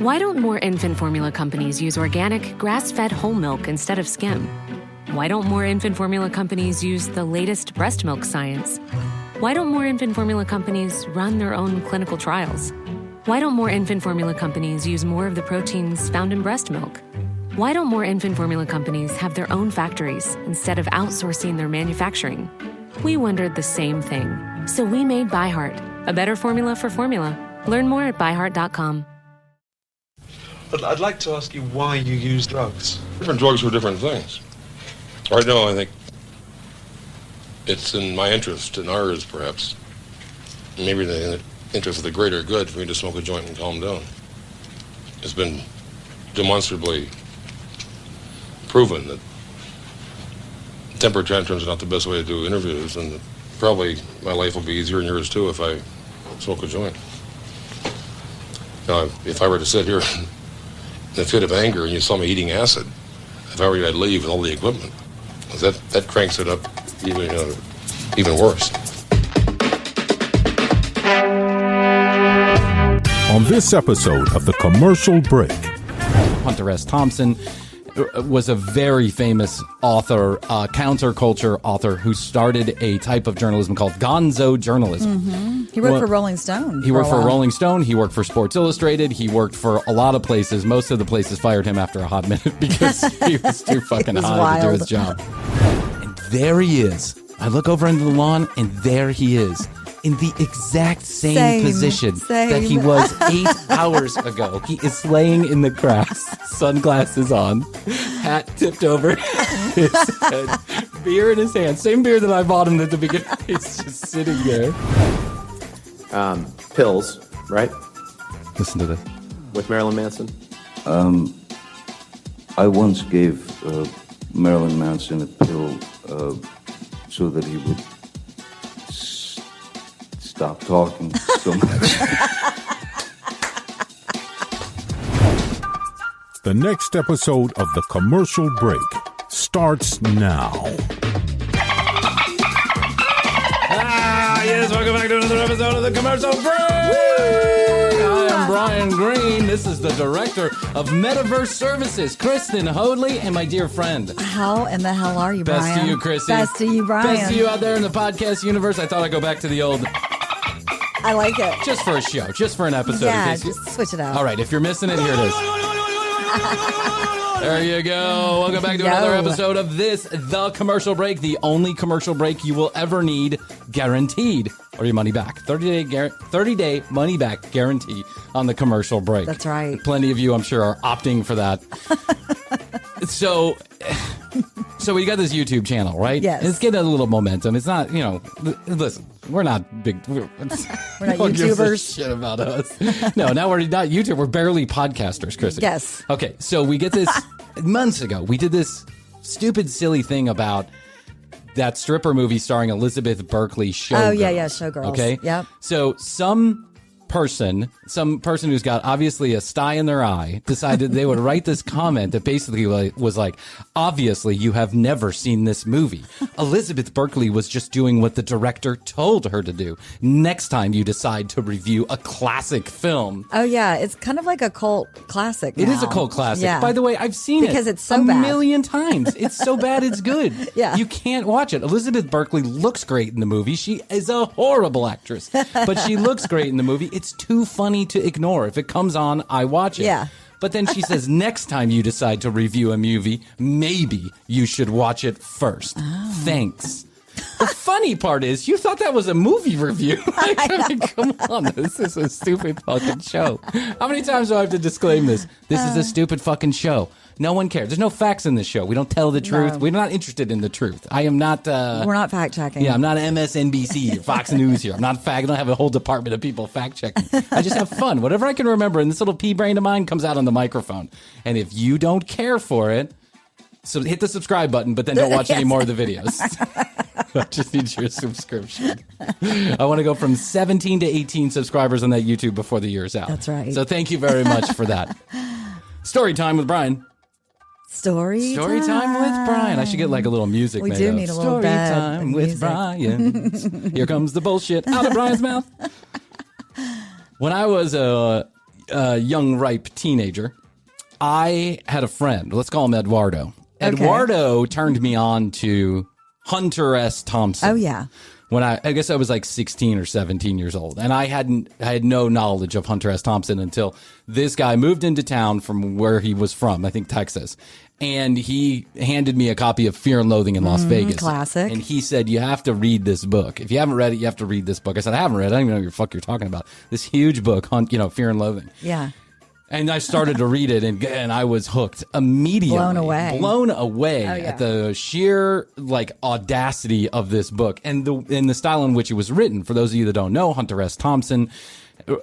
Why don't more infant formula companies use organic, grass-fed whole milk instead of skim? Why don't more infant formula companies use the latest breast milk science? Why don't more infant formula companies run their own clinical trials? Why don't more infant formula companies use more of the proteins found in breast milk? Why don't more infant formula companies have their own factories instead of outsourcing their manufacturing? We wondered the same thing. So we made ByHeart, a better formula for formula. Learn more at byheart.com. I'd like to ask you why you use drugs. Different drugs for different things. Right now, I think it's in my interest, in ours perhaps, maybe in the interest of the greater good for me to smoke a joint and calm down. It's been demonstrably proven that temper tantrums are not the best way to do interviews, and probably my life will be easier and yours too if I smoke a joint. Now, if I were to sit here in a fit of anger and you saw me eating acid, if I were you, I'd leave with all the equipment. That cranks it up even worse. On this episode of The Commercial Break, Hunter S. Thompson was a very famous author, counterculture author, who started a type of journalism called Gonzo journalism. Mm-hmm. He worked for Rolling Stone. He worked for Rolling Stone. He worked for Sports Illustrated. He worked for a lot of places. Most of the places fired him after a hot minute because he was too fucking high to do his job. And there he is. I look over into the lawn, and there he is. In the exact same position that he was 8 hours ago. He is laying in the grass, sunglasses on, hat tipped over his head, beer in his hand. Same beer that I bought him at the beginning. He's just sitting there. Pills, right? Listen to this. With Marilyn Manson? I once gave Marilyn Manson a pill so that he would stop talking so much. the next episode of The Commercial Break starts now. Yes, welcome back to another episode of The Commercial Break! I am Bryan Green. This is the director of Metaverse Services, Kristen Hoadley, and my dear friend. How in the hell are you, Bryan? Best to you, Krissy. Best to you, Bryan. Best to you out there in the podcast universe. I thought I'd go back to the old... I like it. Just for a show, just for an episode. Yeah, just switch it up. All right, if you're missing it, here it is. There you go. Welcome back to another episode of this, The Commercial Break, the only commercial break you will ever need, guaranteed, or your money back. 30-day money back guarantee on the commercial break. That's right. Plenty of you, I'm sure, are opting for that. So we got this YouTube channel, right? Yes. It's getting a little momentum. It's not, listen, we're not big. We're not gives a YouTubers. shit about us. No, now we're not YouTube. We're barely podcasters, Krissy. Yes. Okay, so we get this months ago. We did this stupid, silly thing about that stripper movie starring Elizabeth Berkley, Showgirls. Oh, yeah, Showgirls. Okay? Yep. So some person who's got obviously a sty in their eye decided they would write this comment that basically was like, obviously you have never seen this movie. Elizabeth Berkley was just doing what the director told her to do. Next time you decide to review a classic film. Oh, yeah. It's kind of like a cult classic now. It is a cult classic. Yeah. By the way, I've seen because it's so a bad. million times. It's so bad it's good. Yeah. You can't watch it. Elizabeth Berkley looks great in the movie. She is a horrible actress, but she looks great in the movie. It's too funny to ignore. If it comes on, I watch it. Yeah. But then she says, next time you decide to review a movie, maybe you should watch it first. Oh. Thanks. The funny part is, you thought that was a movie review. I mean, come on, this is a stupid fucking show. How many times do I have to disclaim this? This is a stupid fucking show. No one cares. There's no facts in this show. We don't tell the truth. No. We're not interested in the truth. I am not... We're not fact-checking. Yeah, I'm not MSNBC or Fox News here. I don't have a whole department of people fact-checking. I just have fun. Whatever I can remember, and this little pea brain of mine comes out on the microphone. And if you don't care for it, so hit the subscribe button, but then don't watch any more of the videos. I just need your subscription. I want to go from 17 to 18 subscribers on that YouTube before the year's out. That's right. So thank you very much for that. Story time with Bryan. Story time with Bryan. I should get like a little music We made do up. need a little Story bed time of with music. Bryan. Here comes the bullshit out of Bryan's mouth. When I was a young, ripe teenager, I had a friend. Let's call him Eduardo. Eduardo turned me on to Hunter S. Thompson. Oh, yeah. When I guess I was like 16 or 17 years old. And I had no knowledge of Hunter S. Thompson until this guy moved into town from where he was from, I think Texas. And he handed me a copy of Fear and Loathing in Las Vegas. Classic. And he said, you have to read this book. If you haven't read it, you have to read this book. I said, I haven't read it. I don't even know what the fuck you're talking about. This huge book, Fear and Loathing. Yeah. And I started to read it, and I was hooked immediately. Blown away at the sheer audacity of this book and the style in which it was written. For those of you that don't know, Hunter S. Thompson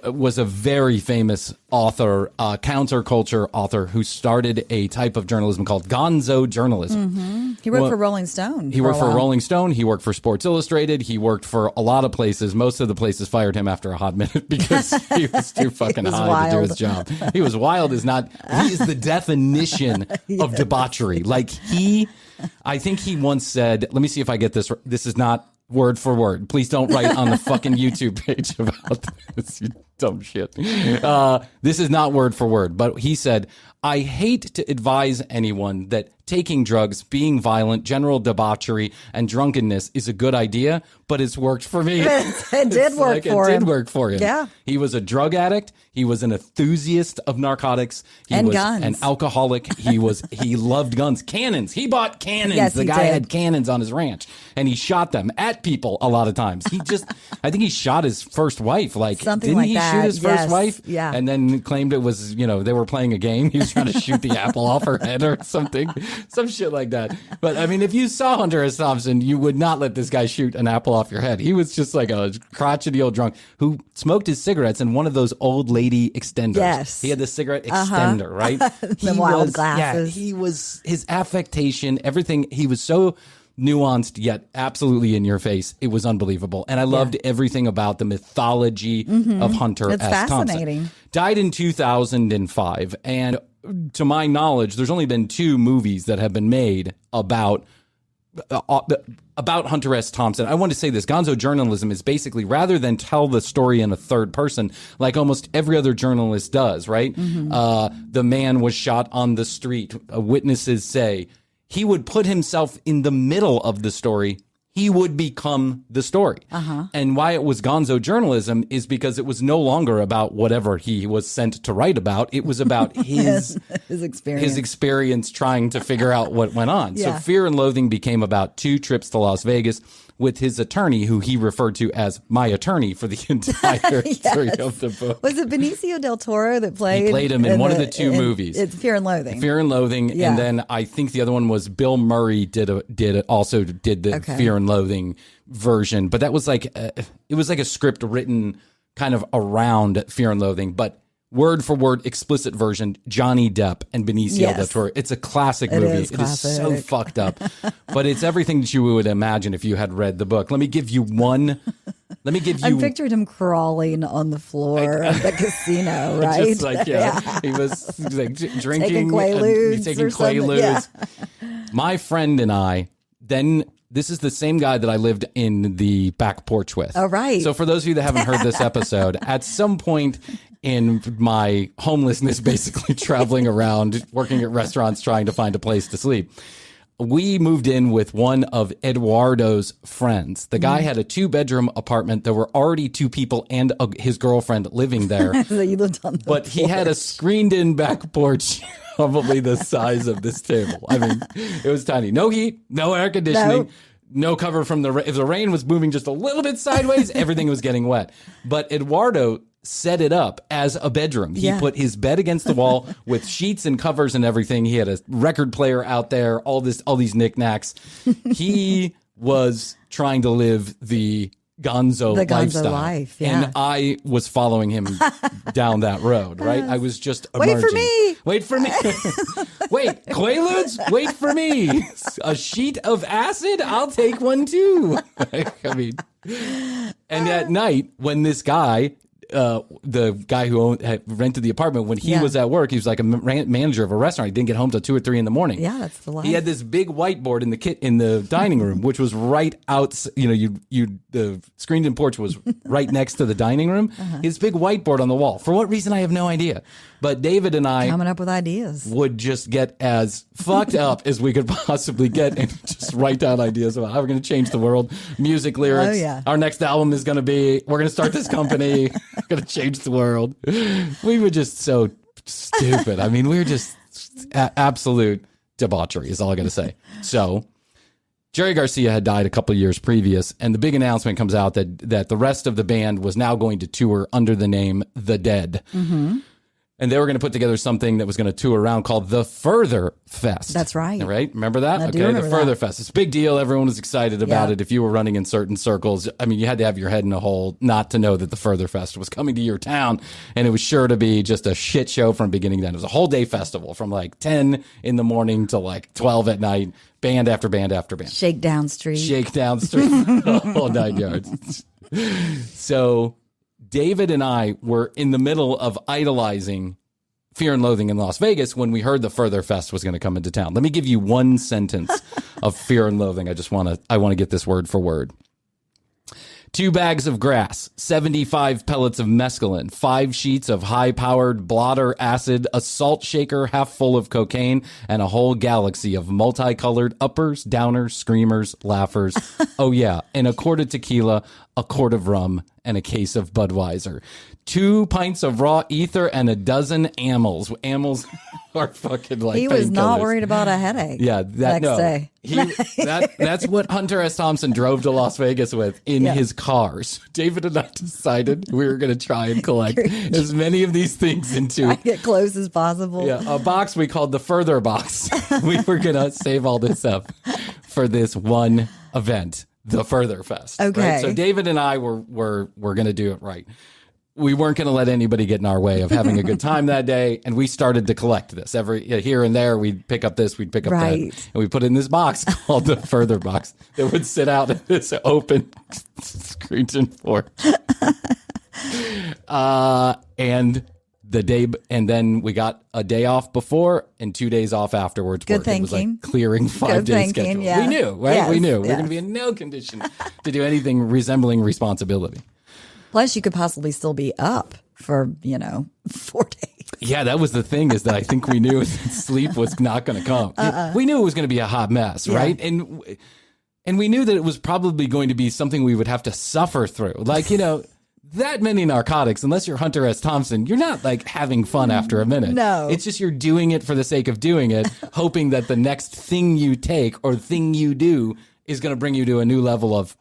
was a very famous author, counterculture author who started a type of journalism called Gonzo journalism. Mm-hmm. He worked for Rolling Stone. He worked for Rolling Stone. He worked for Sports Illustrated. He worked for a lot of places. Most of the places fired him after a hot minute because he was too fucking high to do his job. He was wild he is the definition of debauchery. I think he once said, let me see if I get this. This is not word for word. Please don't write on the fucking YouTube page about this, you dumb shit. This is not word for word, but he said, I hate to advise anyone that taking drugs, being violent, general debauchery, and drunkenness is a good idea, but it's worked for me. It did work for him. It did work for him. Yeah. He was a drug addict. He was an enthusiast of narcotics. He was guns. An alcoholic. He loved guns. Cannons. He bought cannons. Yes, the guy had cannons on his ranch, and he shot them at people a lot of times. I think he shot his first wife. Didn't he shoot his first wife? Yeah. And then claimed it was, they were playing a game. He was trying to shoot the apple off her head or something. Some shit like that. But I mean, if you saw Hunter S. Thompson, you would not let this guy shoot an apple off your head. He was just like a crotchety old drunk who smoked his cigarettes in one of those old lady extenders. Yes. He had the cigarette extender, right? The wild glasses. Yeah, he was, his affectation, everything. He was so nuanced yet absolutely in your face. It was unbelievable. And I loved everything about the mythology of Hunter S. fascinating. Thompson. Died in 2005. And to my knowledge, there's only been 2 movies that have been made about Hunter S. Thompson. I want to say this. Gonzo journalism is basically, rather than tell the story in a third person, like almost every other journalist does, right? The man was shot on the street. Witnesses say he would put himself in the middle of the story. He would become the story. And why it was Gonzo journalism is because it was no longer about whatever he was sent to write about. It was about his experience trying to figure out what went on. Yeah. So Fear and Loathing became about 2 trips to Las Vegas with his attorney, who he referred to as my attorney for the entire story of the book. Was it Benicio del Toro that played? He played him in one of the 2 movies. It's Fear and Loathing. Fear and Loathing, Yeah. and then I think the other one was Bill Murray did the Fear and Loathing version, but that was it was like a script written kind of around Fear and Loathing, but word for word explicit version, Johnny Depp and Benicio del Toro. It's a classic movie. It is so fucked up, but it's everything that you would imagine if you had read the book. Let me give you one. I pictured him crawling on the floor of the casino, right? Just he was drinking, taking Quaaludes. taking Quaaludes. Yeah. My friend and I then. This is the same guy that I lived in the back porch with. Oh, right. So for those of you that haven't heard this episode, at some point in my homelessness, basically traveling around, working at restaurants, trying to find a place to sleep, we moved in with one of Eduardo's friends. The guy had a 2-bedroom apartment. There were already 2 people and his girlfriend living there. So you lived on the But he had a screened-in back porch, probably the size of this table. I mean, it was tiny. No heat, no air conditioning, no cover from the rain. If the rain was moving just a little bit sideways, everything was getting wet. But Eduardo set it up as a bedroom. He put his bed against the wall with sheets and covers and everything. He had a record player out there, all these knickknacks. He was trying to live the Gonzo lifestyle. Life, and I was following him down that road, right? I was just Wait emerging. for me. Wait for me. Wait, Quaaludes? Wait for me. A sheet of acid? I'll take one too. I mean, and at night when this guy the guy who had rented the apartment, when he was at work, he was like a manager of a restaurant. He didn't get home till 2 or 3 in the morning. Yeah, that's the life. He had this big whiteboard in the dining room, which was right out. The screened-in porch was right next to the dining room. His big whiteboard on the wall. For what reason, I have no idea. But David and I coming up with ideas would just get as fucked up as we could possibly get and just write down ideas about how we're going to change the world. Music lyrics. Oh, yeah. Our next album is going to be, we're going to start this company. We're going to change the world. We were just so stupid. I mean, we were just absolute debauchery is all I got to say. So Jerry Garcia had died a couple of years previous, and the big announcement comes out that the rest of the band was now going to tour under the name The Dead. Mm-hmm. And they were going to put together something that was going to tour around called the Further Fest. That's right. Right? Remember that? I do remember the Further that. Fest. It's a big deal. Everyone was excited about it. If you were running in certain circles, I mean, you had to have your head in a hole not to know that the Further Fest was coming to your town. And it was sure to be just a shit show from beginning to end. It was a whole day festival from like 10 in the morning to like 12 at night. Band after band after band. Shakedown Street. Shakedown Street. All 9 yards. So David and I were in the middle of idolizing Fear and Loathing in Las Vegas when we heard the Further Fest was going to come into town. Let me give you one sentence of Fear and Loathing. I want to get this word for word. 2 bags of grass, 75 pellets of mescaline, 5 sheets of high-powered blotter acid, a salt shaker half full of cocaine, and a whole galaxy of multicolored uppers, downers, screamers, laughers. Oh, yeah, and a quart of tequila, a quart of rum, and a case of Budweiser. 2 pints of raw ether and a dozen amyls. Amyls are fucking like He was not painkillers. worried about a headache. Yeah, next day. That's what Hunter S. Thompson drove to Las Vegas with in his cars. David and I decided we were going to try and collect as many of these things into Try to get close as possible. a box we called the Further Box. We were going to save all this up for this one event, the Further Fest. Okay. Right? So David and I were going to do it right. We weren't going to let anybody get in our way of having a good time that day, and we started to collect this. Every here and there, we'd pick up this, we'd pick up that, and we put it in this box called the Further Box that would sit out in this open screened-in porch. And then we got a day off before and 2 days off afterwards. Good It was like thinking. clearing 5-day schedule. Yeah. We knew, right? Yes, we knew we were yes. going to be in no condition to do anything resembling responsibility. Plus, you could possibly still be up for, 4 days. Yeah, that was the thing, is that I think we knew that sleep was not going to come. We knew it was going to be a hot mess, right? And we knew that it was probably going to be something we would have to suffer through. Like, that many narcotics, unless you're Hunter S. Thompson, you're not like having fun after a minute. No. It's just you're doing it for the sake of doing it, hoping that the next thing you take or thing you do is going to bring you to a new level of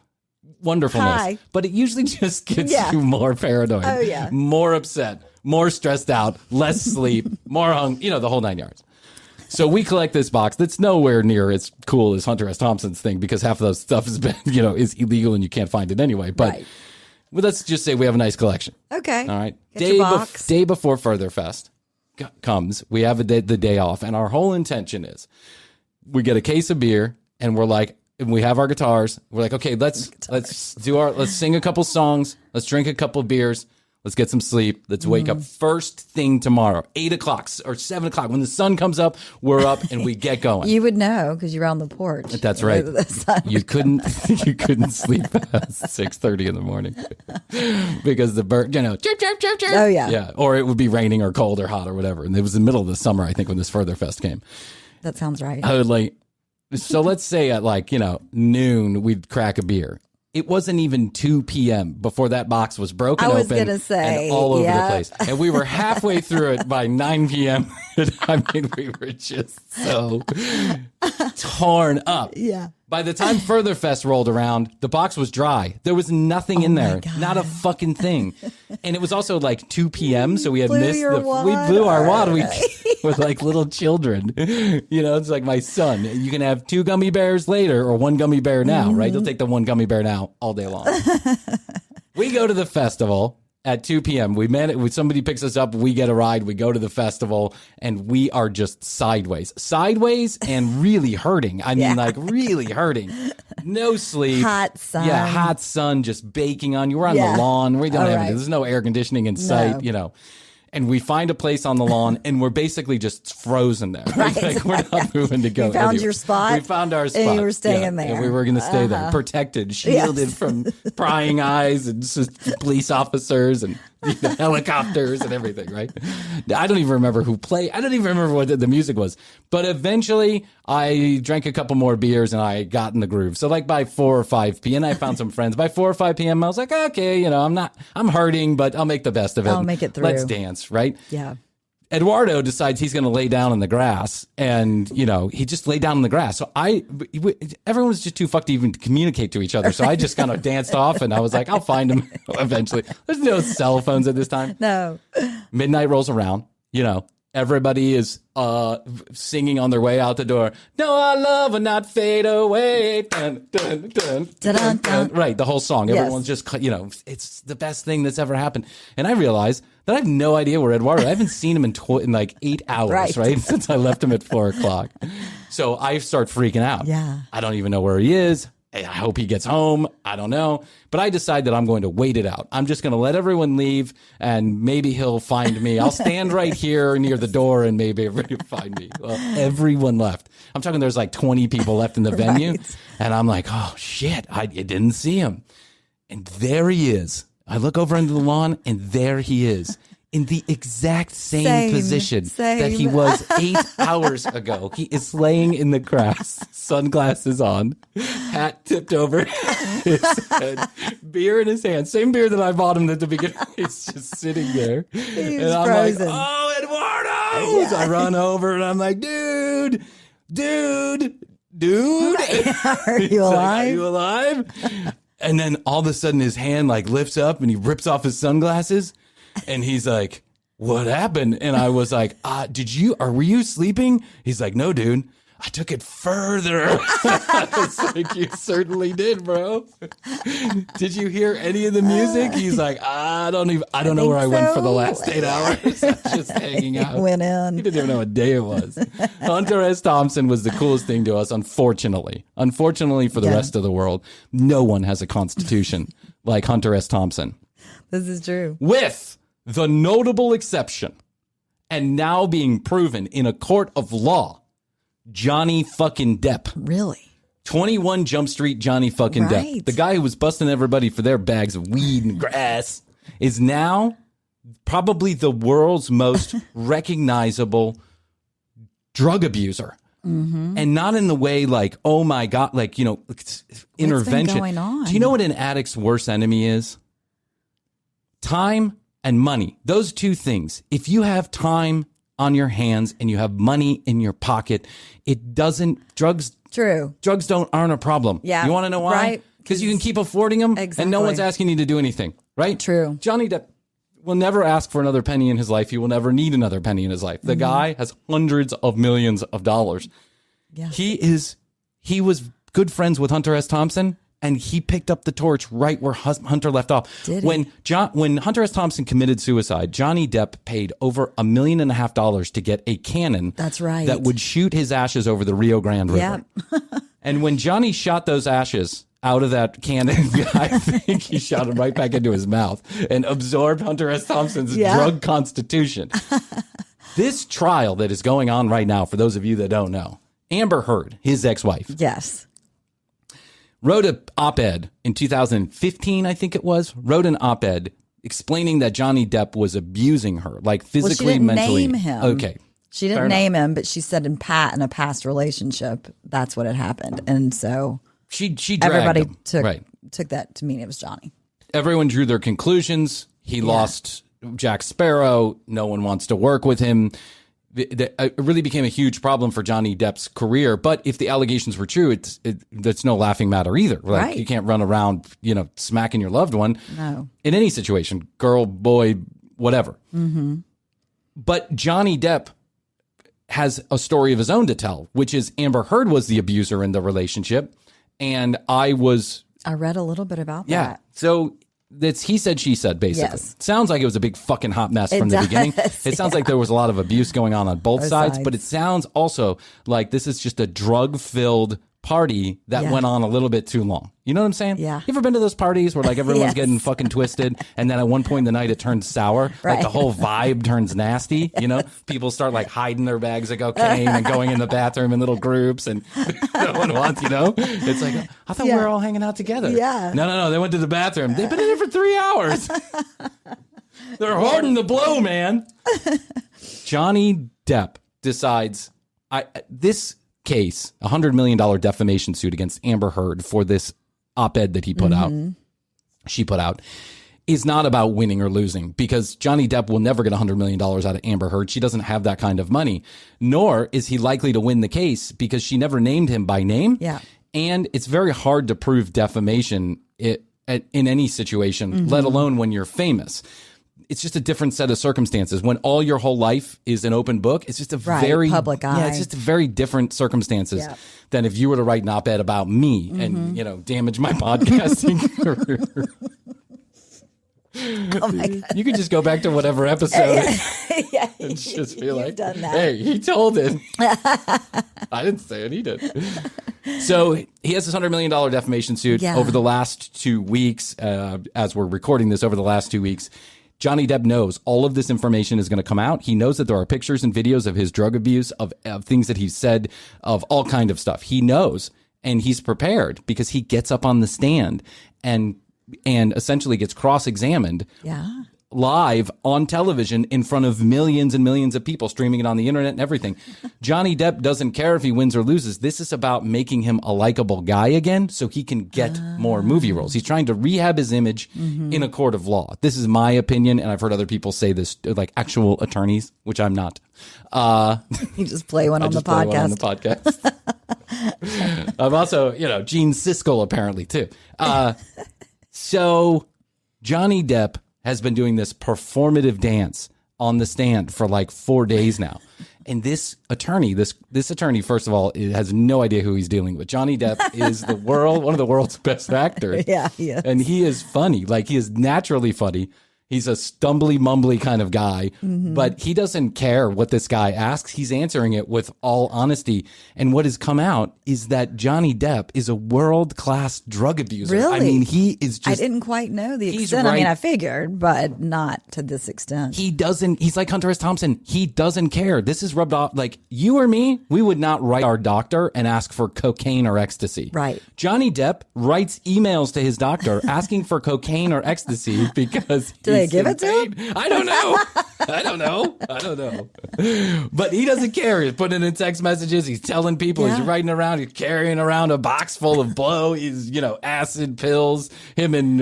wonderfulness. Hi. But it usually just gets you more paranoid, more upset, more stressed out, less sleep, more the whole 9 yards. So we collect this box that's nowhere near as cool as Hunter S. Thompson's thing, because half of those stuff has been, is illegal and you can't find it anyway. But let's just say we have a nice collection. Okay. All right. Get your box. Day before Further Fest comes, we have the day off, and our whole intention is we get a case of beer, and we're like, and we have our guitars. We're like, okay, let's sing a couple songs. Let's drink a couple beers. Let's get some sleep. Let's wake up first thing tomorrow, 8 o'clock or 7 o'clock. When the sun comes up, we're up and we get going. You would know because you're on the porch. That's right. You couldn't sleep past 6:30 in the morning because the bird, chirp, chirp, chirp, chirp. Oh yeah. Yeah. Or it would be raining or cold or hot or whatever. And it was the middle of the summer, I think, when this Further Fest came. That sounds right. I would so let's say at noon, we'd crack a beer. It wasn't even 2 p.m. before that box was broken open. I was going to say. And all over the place. And we were halfway through it by 9 p.m. I mean, we were just so torn up. Yeah. By the time Further Fest rolled around, the box was dry. There was nothing in there. God. Not a fucking thing. And it was also 2 p.m., so we had Blew missed your we wad. blew our wad. We were like little children. It's like my son. You can have 2 gummy bears later or 1 gummy bear now, right? You'll take the 1 gummy bear now all day long. We go to the festival. at 2 p.m. Somebody picks us up, we get a ride, we go to the festival, and we are just sideways and really hurting. I mean, like really hurting. No sleep. Hot sun. Yeah, hot sun just baking on you. We're on the lawn. We don't have there's no air conditioning in sight, you know. And we find a place on the lawn, and we're basically just frozen there. Right. Like, we're not moving to go. You found anywhere. your spot. We found our spot. And you were staying there. And we were going to stay there, protected, shielded from prying eyes and just police officers and helicopters and everything, right? I don't even remember who played. I don't even remember what the music was. But eventually, I drank a couple more beers, and I got in the groove. So like by 4 or 5 p.m., I found some friends. By 4 or 5 p.m., I was like, okay, you know, I'm hurting, but I'll make the best of it. I'll make it through. Let's dance, right? Yeah. Eduardo decides he's going to lay down in the grass, and, you know, he just laid down in the grass. So everyone was just too fucked to even communicate to each other. So I just kind of danced off, and I was like, I'll find him eventually. There's no cell phones at this time. No. Midnight rolls around, you know, everybody is singing on their way out the door. No, our love will not fade away. Dun, dun, dun, dun, dun. Right, the whole song. Everyone's just, you know, it's the best thing that's ever happened. And I realized that I have no idea where Eduardo. I haven't seen him in like 8 hours, right? Since I left him at 4 o'clock. So I start freaking out. Yeah. I don't even know where he is. I hope he gets home. I don't know. But I decide that I'm going to wait it out. I'm just going to let everyone leave, and maybe he'll find me. I'll stand right here near the door, and maybe everybody will find me. Well, everyone left. I'm talking there's like 20 people left in the venue. And I'm like, oh, shit, I didn't see him. And there he is. I look over into the lawn, and there he is. In the exact same position that he was 8 hours ago. He is laying in the grass, sunglasses on, hat tipped over his head, beer in his hand. Same beer that I bought him at the beginning. He's just sitting there. And I'm frozen. like, oh, Eduardo! Yeah. So I run over, and I'm like, dude. Are you alive? Like, are you alive? And then all of a sudden his hand like lifts up, and he rips off his sunglasses. And he's like, what happened? And I was like, were you sleeping? He's like, no, dude, I took it further. I was like, you certainly did, bro. Did you hear any of the music? He's like, I don't know where I went for the last 8 hours. I was just hanging out. Went in. He didn't even know what day it was. Hunter S. Thompson was the coolest thing to us, unfortunately. Unfortunately for the rest of the world, no one has a constitution like Hunter S. Thompson. This is true. With the notable exception, and now being proven in a court of law, Johnny fucking Depp. Really? 21 Jump Street Johnny fucking Depp. The guy who was busting everybody for their bags of weed and grass is now probably the world's most recognizable drug abuser. Mm-hmm. And not in the way like, oh my God, like, you know, intervention. What's been going on? Do you know what an addict's worst enemy is? Time and money. Those two things. If you have time on your hands and you have money in your pocket, drugs aren't a problem. Yeah. You want to know why? Right. Because you can keep affording them and no one's asking you to do anything. Right? True. Johnny Depp will never ask for another penny in his life. He will never need another penny in his life. The guy has hundreds of millions of dollars. Yeah. He was good friends with Hunter S. Thompson. And he picked up the torch right where Hunter left off. When Hunter S. Thompson committed suicide, Johnny Depp paid over $1.5 million to get a cannon. That's right. That would shoot his ashes over the Rio Grande River. Yep. And when Johnny shot those ashes out of that cannon, I think he shot them right back into his mouth and absorbed Hunter S. Thompson's drug constitution. This trial that is going on right now, for those of you that don't know, Amber Heard, his ex-wife. Yes. Wrote an op-ed in 2015, I think it was. Wrote an op-ed explaining that Johnny Depp was abusing her, like physically, mentally. She didn't name him. Okay. She didn't name him, but she said in a past relationship, that's what had happened. And so she dragged everybody him. took that to mean it was Johnny. Everyone drew their conclusions. He lost Jack Sparrow. No one wants to work with him. It really became a huge problem for Johnny Depp's career. But if the allegations were true, that's no laughing matter either. Like, you can't run around, smacking your loved one. No. In any situation, girl, boy, whatever. Mm-hmm. But Johnny Depp has a story of his own to tell, which is Amber Heard was the abuser in the relationship. And I read a little bit about that. Yeah. So It's he said, she said, basically. Yes. Sounds like it was a big fucking hot mess from the beginning. It sounds like there was a lot of abuse going on both sides, but it sounds also like this is just a drug-filled party that went on a little bit too long. You know what I'm saying? Yeah. You ever been to those parties where like everyone's getting fucking twisted and then at one point in the night it turns sour? Right. Like the whole vibe turns nasty, you know? People start like hiding their bags of cocaine and going in the bathroom in little groups and no one wants, you know? It's like, I thought we were all hanging out together. Yeah. No. They went to the bathroom. They've been in there for 3 hours. They're hoarding the blow, man. Johnny Depp decides this case, $100 million defamation suit against Amber Heard for this op-ed that he put out, she put out, is not about winning or losing, because Johnny Depp will never get $100 million out of Amber Heard. She doesn't have that kind of money, nor is he likely to win the case because she never named him by name. Yeah. And it's very hard to prove defamation in any situation, let alone when you're famous. It's just a different set of circumstances. When all your whole life is an open book, it's just a very public eye. Yeah, it's just a very different circumstances than if you were to write an op-ed about me and, you know, damage my podcasting career. Oh my God. You could just go back to whatever episode Yeah, and just be like, done that. hey, he told it. I didn't say it, he did. So he has this $100 million defamation suit over the last 2 weeks. As we're recording this, over the last 2 weeks, Johnny Depp knows all of this information is going to come out. He knows that there are pictures and videos of his drug abuse, of things that he's said, of all kind of stuff. He knows, and he's prepared because he gets up on the stand and essentially gets cross-examined live on television in front of millions and millions of people streaming it on the internet and everything. Johnny Depp doesn't care if he wins or loses. This is about making him a likable guy again so he can get more movie roles. He's trying to rehab his image in a court of law. This is my opinion, and I've heard other people say this, like actual attorneys, which I'm not. You just play one on the podcast. I'm also, Gene Siskel apparently too. So Johnny Depp has been doing this performative dance on the stand for like 4 days now. And this attorney, first of all, has no idea who he's dealing with. Johnny Depp is one of the world's best actors. Yeah, he is. And he is funny. Like, he is naturally funny. He's a stumbly, mumbly kind of guy, but he doesn't care what this guy asks. He's answering it with all honesty. And what has come out is that Johnny Depp is a world-class drug abuser. Really? I mean, he is just... I didn't quite know the he's extent. right. I mean, I figured, but not to this extent. He's like Hunter S. Thompson. He doesn't care. This is rubbed off. Like, you or me, we would not write our doctor and ask for cocaine or ecstasy. Right. Johnny Depp writes emails to his doctor asking for cocaine or ecstasy because... Do they give it to him? I don't know. But he doesn't care. He's putting it in text messages. He's telling people. He's riding around. He's carrying around a box full of blow. He's, acid pills. Him and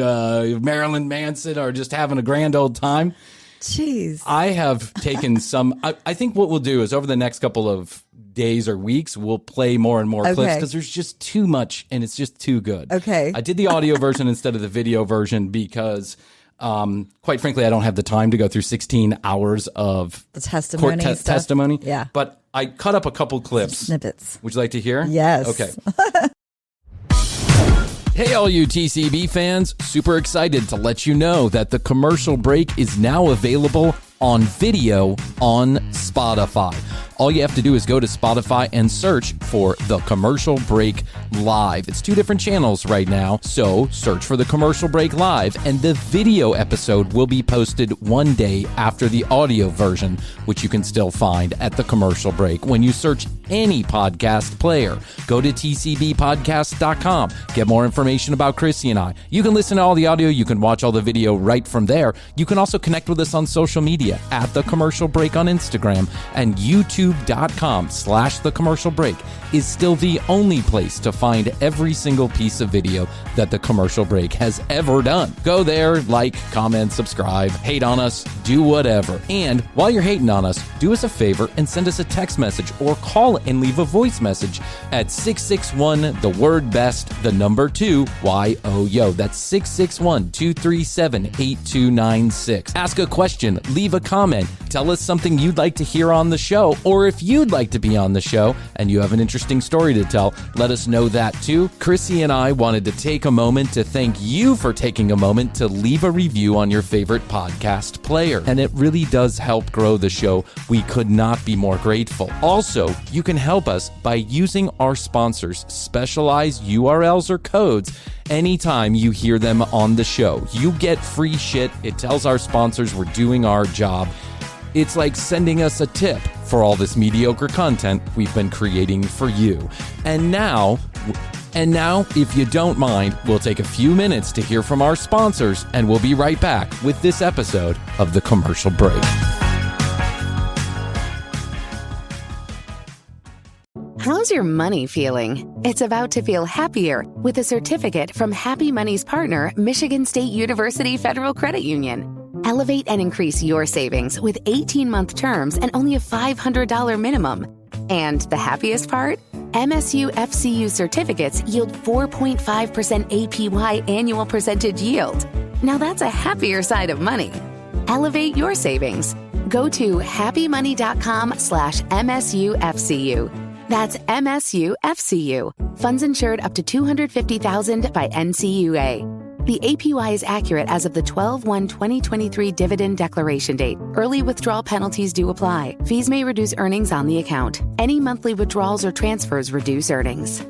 Marilyn Manson are just having a grand old time. Jeez. I have taken some. I think what we'll do is over the next couple of days or weeks, we'll play more and more clips because there's just too much and it's just too good. Okay. I did the audio version instead of the video version because... quite frankly, I don't have the time to go through 16 hours of the testimony. Testimony. Yeah. But I cut up a couple clips. Some snippets. Would you like to hear? Yes. Okay. Hey, all you TCB fans. Super excited to let you know that the commercial break is now available on video on Spotify. All you have to do is go to Spotify and search for The Commercial Break Live. It's 2 different channels right now, so search for The Commercial Break Live, and the video episode will be posted one day after the audio version, which you can still find at The Commercial Break. When you search any podcast player, go to tcbpodcast.com. Get more information about Krissy and I. You can listen to all the audio. You can watch all the video right from there. You can also connect with us on social media at The Commercial Break on Instagram, and youtube.com/The Commercial Break is still the only place to find every single piece of video that The Commercial Break has ever done. Go there, like, comment, subscribe, hate on us, do whatever. And while you're hating on us, do us a favor and send us a text message or call and leave a voice message at 661 the word best, the number 2 YOYO. That's 661-237-8296. Ask a question, leave a comment, tell us something you'd like to hear on the show, or Or if you'd like to be on the show and you have an interesting story to tell, let us know that too. Krissy and I wanted to take a moment to thank you for taking a moment to leave a review on your favorite podcast player. And it really does help grow the show. We could not be more grateful. Also, you can help us by using our sponsors' specialized URLs or codes anytime you hear them on the show. You get free shit. It tells our sponsors we're doing our job. It's like sending us a tip for all this mediocre content we've been creating for you. And now, if you don't mind, we'll take a few minutes to hear from our sponsors, and we'll be right back with this episode of The Commercial Break. How's your money feeling? It's about to feel happier with a certificate from Happy Money's partner, Michigan State University Federal Credit Union. Elevate and increase your savings with 18-month terms and only a $500 minimum. And the happiest part? MSU FCU certificates yield 4.5% APY annual percentage yield. Now that's a happier side of money. Elevate your savings. Go to happymoney.com/MSUFCU. That's MSUFCU. Funds insured up to $250,000 by NCUA. The APY is accurate as of the 12/1/2023 dividend declaration date. Early withdrawal penalties do apply. Fees may reduce earnings on the account. Any monthly withdrawals or transfers reduce earnings.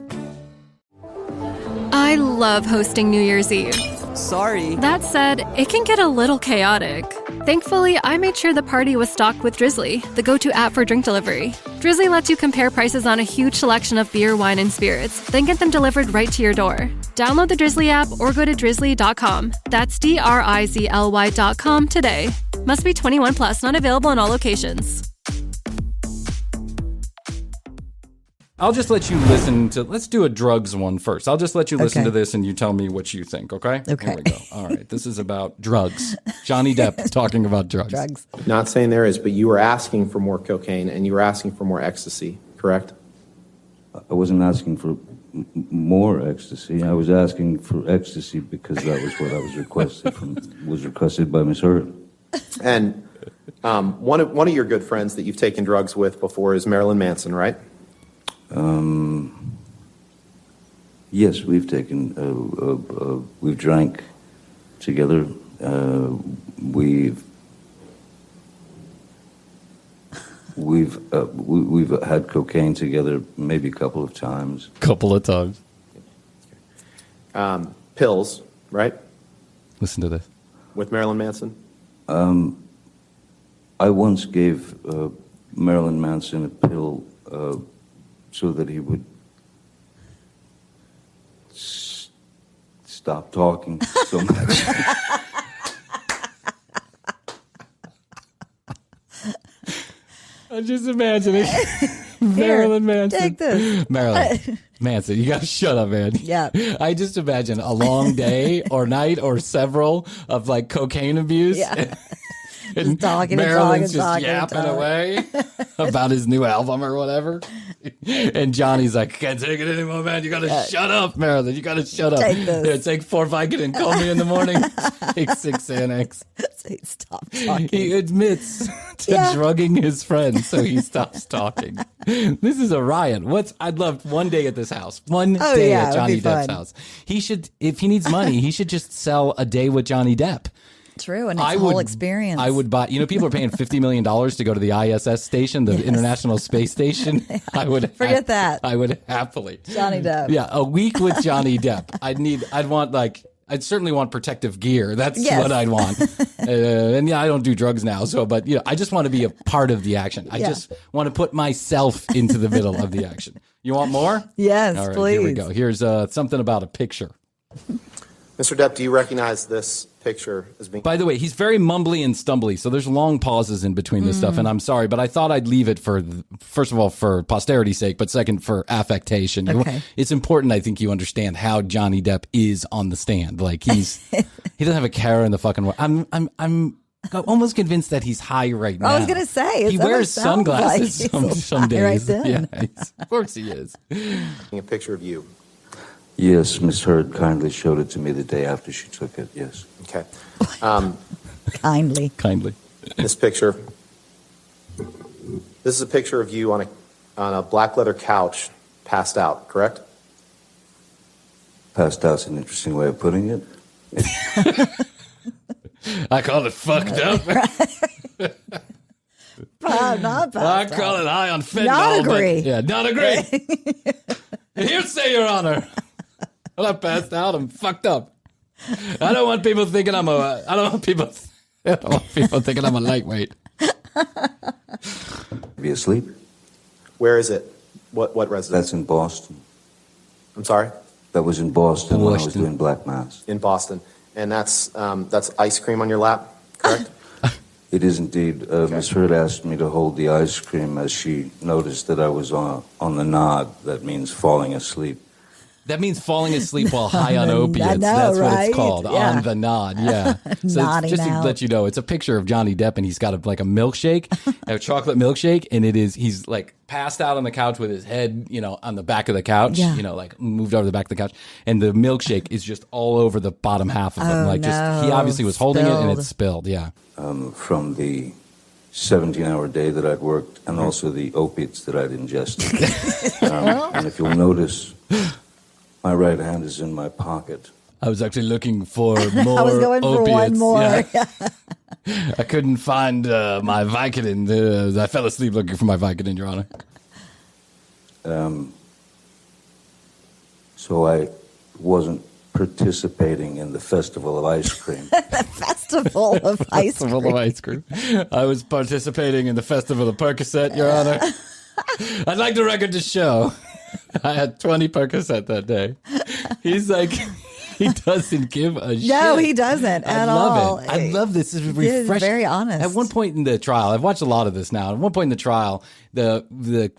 I love hosting New Year's Eve. Sorry. That said, it can get a little chaotic. Thankfully, I made sure the party was stocked with Drizzly, the go-to app for drink delivery. Drizzly lets you compare prices on a huge selection of beer, wine, and spirits, then get them delivered right to your door. Download the Drizzly app or go to drizzly.com. That's DRIZLY.com today. Must be 21 plus, not available in all locations. I'll just let you listen to, let's do a drugs one first. I'll just let you listen to this and you tell me what you think, okay? Okay. Here we go. All right, this is about drugs. Johnny Depp talking about drugs. Not saying there is, but you were asking for more cocaine and you were asking for more ecstasy, correct? I wasn't asking for more ecstasy. I was asking for ecstasy because that was what I was requested by Miss Heard. And one of your good friends that you've taken drugs with before is Marilyn Manson, right? Yes, we've taken, we've drank together. We've had cocaine together maybe a couple of times. Pills, right? Listen to this. With Marilyn Manson? I once gave Marilyn Manson a pill so that he would stop talking so much. I'm just imagining Marilyn Manson. Take this. Marilyn Manson, you gotta shut up, man. Yeah. I just imagine a long day or night or several of like cocaine abuse. Yeah. And talking Marilyn's and talking just and yapping away about his new album or whatever. And Johnny's like, can't take it anymore, man. You gotta shut up, Marilyn. You gotta shut up. Take this. Yeah, take 4 Vicodin. Call me in the morning. Take 6 Xanax. Stop talking. He admits to drugging his friend, so he stops talking. This is a riot. I'd love one day at this house. One day at Johnny Depp's house. He should, if he needs money, he should just sell a day with Johnny Depp. True, and it's a whole experience. I would buy, people are paying $50 million to go to the ISS station, the International Space Station. I would forget that. I would happily. Johnny Depp. Yeah, a week with Johnny Depp. I'd certainly want protective gear. That's what I'd want. And I don't do drugs now, but I just want to be a part of the action. I just want to put myself into the middle of the action. You want more? Yes, all right, please. Here we go. Here's something about a picture. Mr. Depp, do you recognize this picture as being... By the way, he's very mumbly and stumbly, so there's long pauses in between this stuff, and I'm sorry, but I thought I'd leave it for, first of all, for posterity's sake, but second, for affectation. Okay. It's important, I think, you understand how Johnny Depp is on the stand. Like, he doesn't have a care in the fucking world. I'm almost convinced that he's high right now. I was going to say. He wears sunglasses some days. Right then. Yeah, of course he is. A picture of you. Yes, Miss Heard kindly showed it to me the day after she took it, yes. Okay. Kindly. Kindly. This picture, This is a picture of you on a black leather couch, passed out, correct? Passed out's an interesting way of putting it. I call it fucked up. Not I passed call out. it high on fentanyl. Not agree. Yeah, not agree. Hearsay, Your Honor. I'm not passed out. I'm fucked up. I don't want people thinking I don't want people thinking I'm a lightweight. Be asleep? Where is it? What residence? That's in Boston. I'm sorry? That was in Boston when I was doing Black Mass. In Boston. And that's ice cream on your lap, correct? It is indeed. Miss Hurd asked me to hold the ice cream as she noticed that I was on the nod. That means falling asleep. That means falling asleep while high on opiates. know, That's what right? it's called, Yeah. on the nod. Yeah. So Nodding just to out. let you know, it's a picture of Johnny Depp, and he's got a milkshake, a chocolate milkshake, and he's like passed out on the couch with his head, on the back of the couch, Yeah. like moved over the back of the couch, and the milkshake is just all over the bottom half of him. Oh, Like just he no. obviously was holding it, and Spilled. it spilled. Yeah. From the 17-hour day that I'd worked and also the opiates that I'd ingested. And if you'll notice, my right hand is in my pocket. I was actually looking for more I was going for opiates. one more. Yeah. I couldn't find my Vicodin. I fell asleep looking for my Vicodin, Your Honor. So I wasn't participating in the Festival of Ice Cream. Festival of ice Festival cream. of ice cream. I was participating in the Festival of Percocet, Your Honor. I'd like the record to show I had 20 Percocet that day. He's like, he doesn't give a shit. No, he doesn't at all. Love it. I love this. It's He is refreshing. very honest. At one point in the trial, I've watched a lot of this now. At one point in the trial, the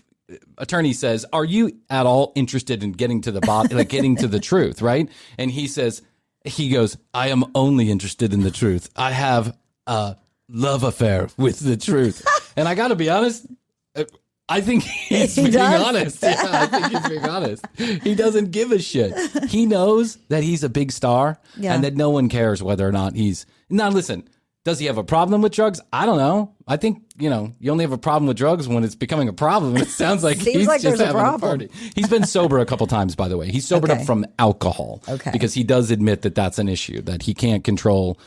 attorney says, "Are you at all interested in getting to the bottom, like getting to the truth?" Right? And he goes, "I am only interested in the truth. I have a love affair with the truth." And I got to be honest. I think he's being honest. Yeah, I think he's being honest. He doesn't give a shit. He knows that he's a big star and that no one cares whether or not he's... Now, listen, does he have a problem with drugs? I don't know. I think, you only have a problem with drugs when it's becoming a problem. It sounds like Seems he's like just there's a having a problem. party. He's been sober a couple times, by the way. He's sobered up from alcohol. Okay. Because he does admit that that's an issue, that he can't control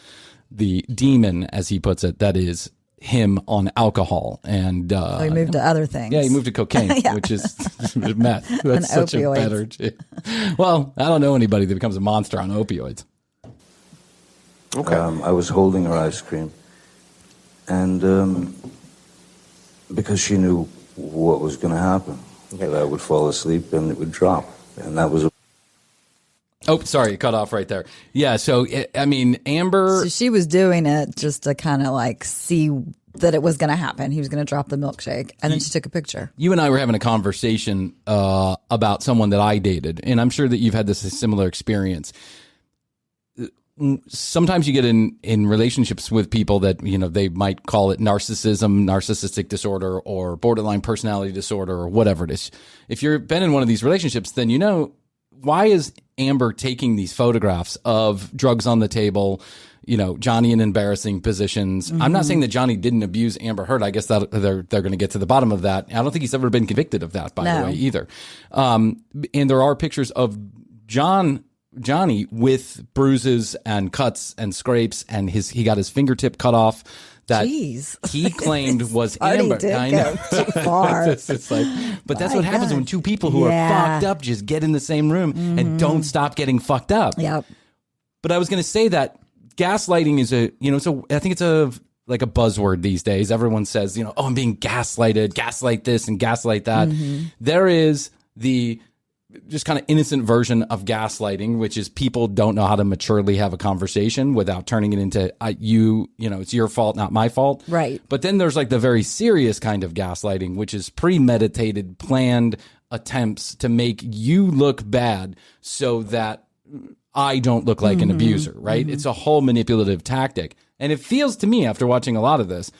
the demon, as he puts it, that is him on alcohol. And he moved to other things. Yeah, he moved to cocaine, which is meth. That's And such opioids. a better. Well, I don't know anybody that becomes a monster on opioids. Okay. I was holding her ice cream, and because she knew what was going to happen, that I would fall asleep and it would drop, and that was a... Oh, sorry, it cut off right there. Yeah, so, Amber... So she was doing it just to kind of like see that it was going to happen. He was going to drop the milkshake, and then she took a picture. You and I were having a conversation about someone that I dated, and I'm sure that you've had this similar experience. Sometimes you get in relationships with people that, they might call it narcissism, narcissistic disorder, or borderline personality disorder, or whatever it is. If you've been in one of these relationships, then why is Amber taking these photographs of drugs on the table, Johnny in embarrassing positions? I'm not saying that Johnny didn't abuse Amber Heard. I guess that they're going to get to the bottom of that. I don't think he's ever been convicted of that, by the way, either. And there are pictures of Johnny with bruises and cuts and scrapes, and he got his fingertip cut off. That he claimed was Amber. I know. Too far. It's like, but that's what happens when two people who are fucked up just get in the same room and don't stop getting fucked up. Yep. But I was going to say that gaslighting is I think it's a buzzword these days. Everyone says, oh, I'm being gaslighted, gaslight this and gaslight that. There is the just kind of innocent version of gaslighting, which is people don't know how to maturely have a conversation without turning it into it's your fault, not my fault. Right. But then there's like the very serious kind of gaslighting, which is premeditated, planned attempts to make you look bad so that I don't look like an abuser, right? It's a whole manipulative tactic. And it feels to me, after watching a lot of this,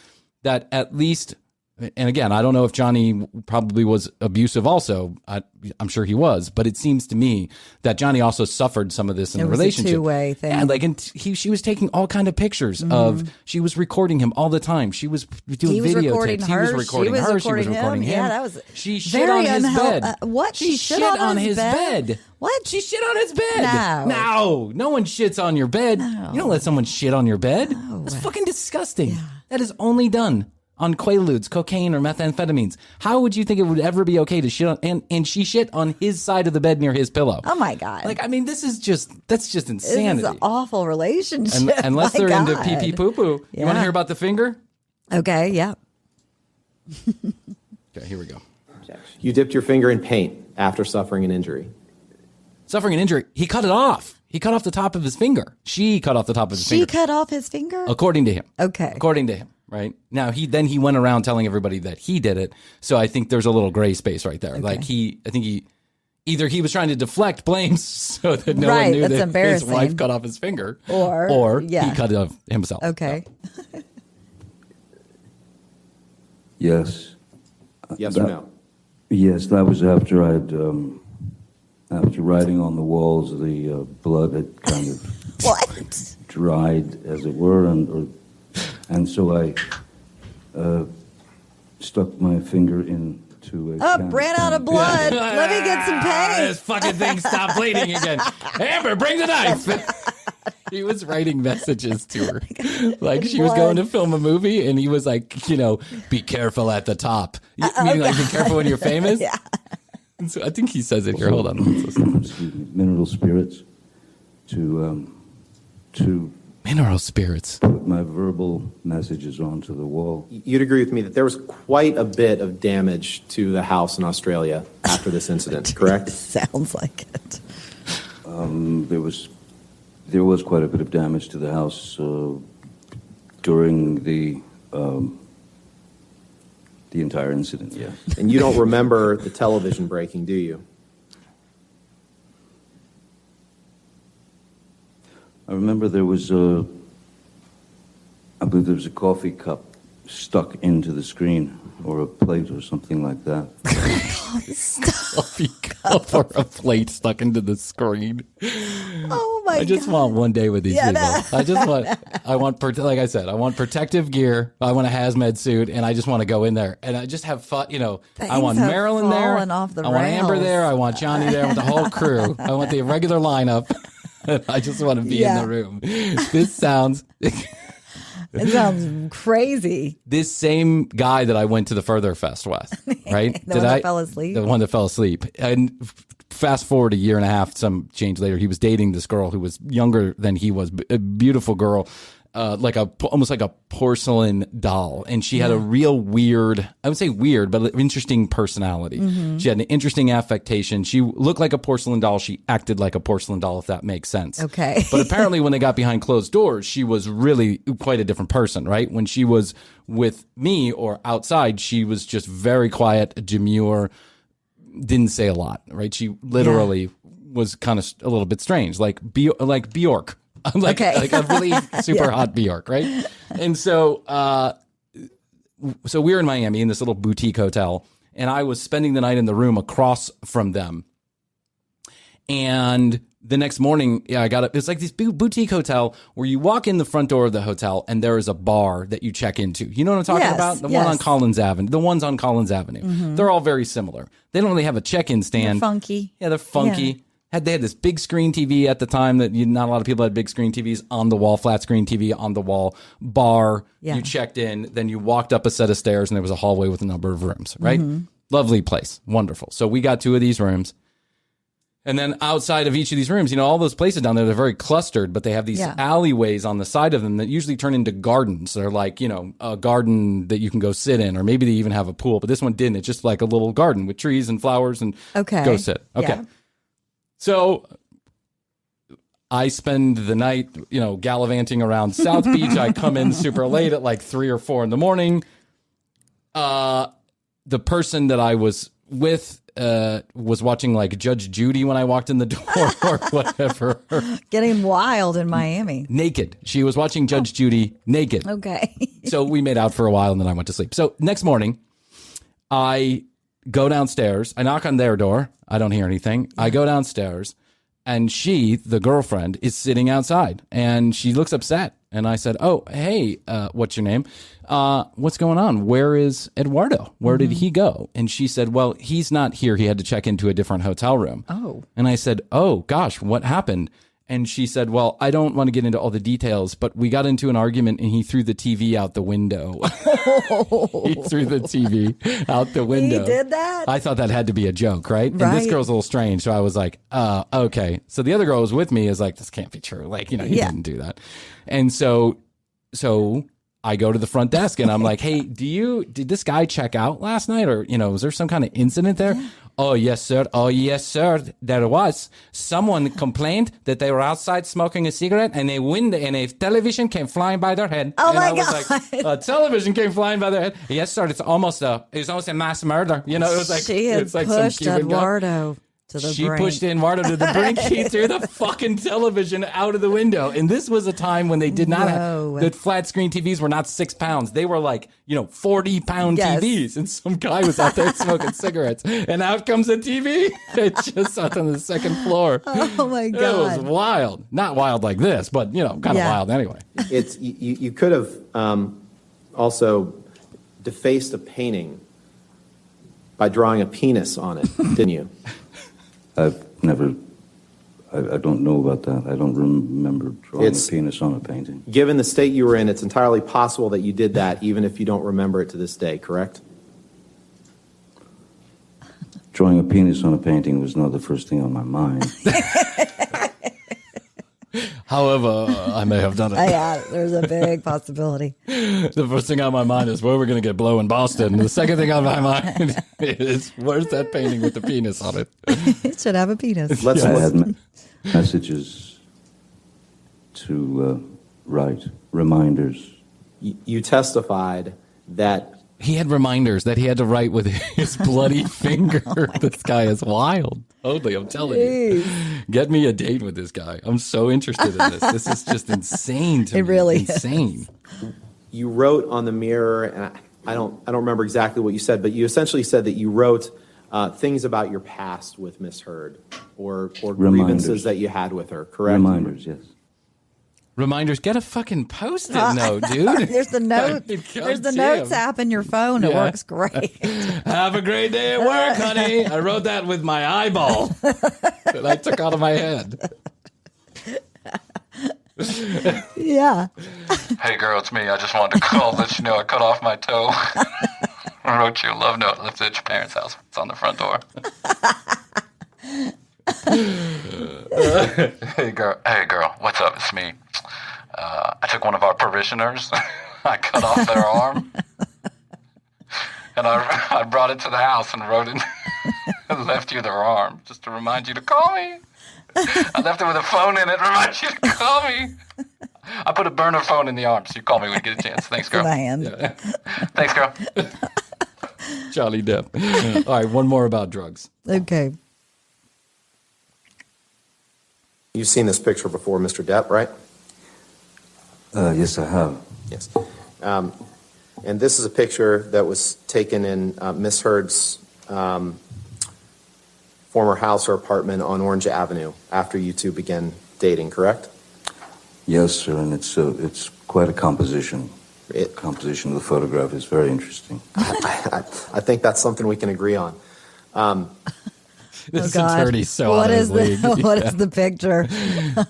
that at least And again, I don't know if Johnny probably was abusive also. I'm sure he was, but it seems to me that Johnny also suffered some of this in the relationship. It was a two-way thing. Yeah, like, and she was taking all kind of pictures of, she was recording him all the time. She was doing videotapes. He was recording her. She was recording him. Yeah, that was she shit on his bed. What? She shit on his bed. What? She shit on his bed. No one shits on your bed. No. You don't let someone shit on your bed. No. That's fucking disgusting. Yeah. That is only done on Quaaludes, cocaine, or methamphetamines. How would you think it would ever be okay to shit on? And she shit on his side of the bed near his pillow. Oh my God! Like, I mean, that's just insanity. This is an awful relationship. Unless they're into pee pee poo poo. You want to hear about the finger? Okay. Yeah. Okay. Here we go. You dipped your finger in paint after suffering an injury. Suffering an injury. He cut it off. He cut off the top of his finger. She cut off the top of his finger. She cut off his finger? According to him. Okay. According to him, right? Now, he went around telling everybody that he did it. So I think there's a little gray space right there. Okay. Like I think he was trying to deflect blames so that no one knew that his wife cut off his finger. Or he cut it off himself. Okay. So. Yes. Yes or no? Yes, that was after after writing on the walls, the blood had kind of what? Dried, as it were, and so I stuck my finger into a ran out of blood. Let me get some pain. This fucking thing stopped bleeding again. Amber, bring the knife. He was writing messages to her. Like she was going to film a movie and he was like, be careful at the top. Meaning like be careful when you're famous. Yeah. And so I think he says it here. Hold on. Mineral spirits to mineral spirits. Put my verbal messages onto the wall. You'd agree with me that there was quite a bit of damage to the house in Australia after this incident, correct? Sounds like it. There was quite a bit of damage to the house during the entire incident, yeah. And you don't remember the television breaking, do you? I remember there was I believe there was a coffee cup stuck into the screen, or a plate or something like that. Coffee cup or a plate stuck into the screen. Oh my God. I just want one day with these people. I want, like I said, I want protective gear. I want a hazmat suit, and I just want to go in there and I just have fun. I want Marilyn there. I want Amber there. I want Johnny there. I want the whole crew. I want the regular lineup. I just want to be in the room. This sounds... It sounds crazy. This same guy that I went to the Further Fest with, right? The one that fell asleep? The one that fell asleep. And fast forward a year and a half, some change later, he was dating this girl who was younger than he was, a beautiful girl, almost like a porcelain doll. And she had a real weird, I would say weird, but interesting personality. Mm-hmm. She had an interesting affectation. She looked like a porcelain doll. She acted like a porcelain doll, if that makes sense. Okay. But apparently when they got behind closed doors, she was really quite a different person, right? When she was with me or outside, she was just very quiet, demure, didn't say a lot, right? She literally was kind of a little bit strange, like Bjork. like a really super hot Bjork, right? And so we were in Miami in this little boutique hotel, and I was spending the night in the room across from them. And the next morning, it's like this boutique hotel where you walk in the front door of the hotel and there is a bar that you check into. You know what I'm talking about? The one on Collins Avenue. The ones on Collins Avenue. Mm-hmm. They're all very similar. They don't really have a check-in stand. They're funky. Yeah, they're funky. Yeah. They had this big screen TV at the time that not a lot of people had big screen TVs on the wall, flat screen TV on the wall, bar. Yeah. You checked in, then you walked up a set of stairs and there was a hallway with a number of rooms, right? Mm-hmm. Lovely place. Wonderful. So we got 2 of these rooms. And then outside of each of these rooms, all those places down there, they're very clustered, but they have these alleyways on the side of them that usually turn into gardens. They're like, a garden that you can go sit in, or maybe they even have a pool, but this one didn't. It's just like a little garden with trees and flowers and go sit. Okay. Yeah. So I spend the night, gallivanting around South Beach. I come in super late at like 3 or 4 in the morning. The person that I was with was watching like Judge Judy when I walked in the door or whatever. Getting wild in Miami. Naked. She was watching Judge Judy naked. Okay. So we made out for a while and then I went to sleep. So next morning, I go downstairs. I knock on their door. I don't hear anything. I go downstairs, and she, the girlfriend, is sitting outside, and she looks upset. And I said, "Oh, hey, what's your name? What's going on? Where is Eduardo? Where did he go?" And she said, "Well, he's not here. He had to check into a different hotel room." Oh. And I said, "Oh, gosh, what happened?" And she said, "Well, I don't want to get into all the details, but we got into an argument and he threw the TV out the window." He threw the TV out the window. He did that? I thought that had to be a joke, right? And this girl's a little strange. So I was like, okay. So the other girl who was with me is like, this can't be true. Like, he didn't do that. And so I go to the front desk and I'm like, "Hey, did this guy check out last night? Or, was there some kind of incident there?" Yeah. "Oh, yes, sir. Oh, yes, sir. There was. Someone complained that they were outside smoking a cigarette and a television came flying by their head." Oh, and my I was God. like, "A television came flying by their head." "Yes, sir. It was almost a mass murder." It was like, she had it's like pushed some Cuban Eduardo to the She brink. pushed Eduardo to the brink. He threw the fucking television out of the window. And this was a time when they did not have, the flat screen TVs were not 6 pounds. They were like, 40-pound TVs. And some guy was out there smoking cigarettes. And out comes the TV. It just out on the second floor. Oh, my God. It was wild. Not wild like this, but, kind of wild anyway. It's you could have also defaced a painting by drawing a penis on it, didn't you? I don't know about that. I don't remember drawing a penis on a painting. Given the state you were in, it's entirely possible that you did that, even if you don't remember it to this day, correct? Drawing a penis on a painting was not the first thing on my mind. However, I may have done it. Yeah, there's a big possibility. The first thing on my mind is where we're going to get blow in Boston. The second thing on my mind is where's that painting with the penis on it? It should have a penis. I had messages to write, reminders. You testified that he had reminders that he had to write with his bloody finger. This guy is wild. Hoadley, I'm telling you. Get me a date with this guy. I'm so interested in this. This is just insane to me. It really insane. You wrote on the mirror, and I don't remember exactly what you said, but you essentially said that you wrote things about your past with Miss Heard or grievances that you had with her, correct? Reminders, yes. Reminders. Get a fucking Post-it note, dude. There's the note. There's the notes app in your phone. It works great. Have a great day at work, honey. I wrote that with my eyeball that I took out of my head. Yeah. "Hey, girl, it's me. I just wanted to call, let you know I cut off my toe. I wrote you a love note, left it at your parents' house. It's on the front door." Hey, girl, what's up? It's me. I took one of our parishioners. I cut off their arm. And I brought it to the house and wrote it and left you their arm just to remind you to call me. I left it with a phone in it to remind you to call me. I put a burner phone in the arm, so you call me when you get a chance. Thanks, girl. Yeah. Thanks, girl. Johnny Depp. All right, one more about drugs. Okay. You've seen this picture before, Mr. Depp, right? Yes, I have. Yes. And this is a picture that was taken in Miss Heard's former house or apartment on Orange Avenue after you two began dating, correct? Yes, sir, and it's quite a composition. The composition of the photograph is very interesting. I think that's something we can agree on. This attorney's so what out of is his league. What is the picture?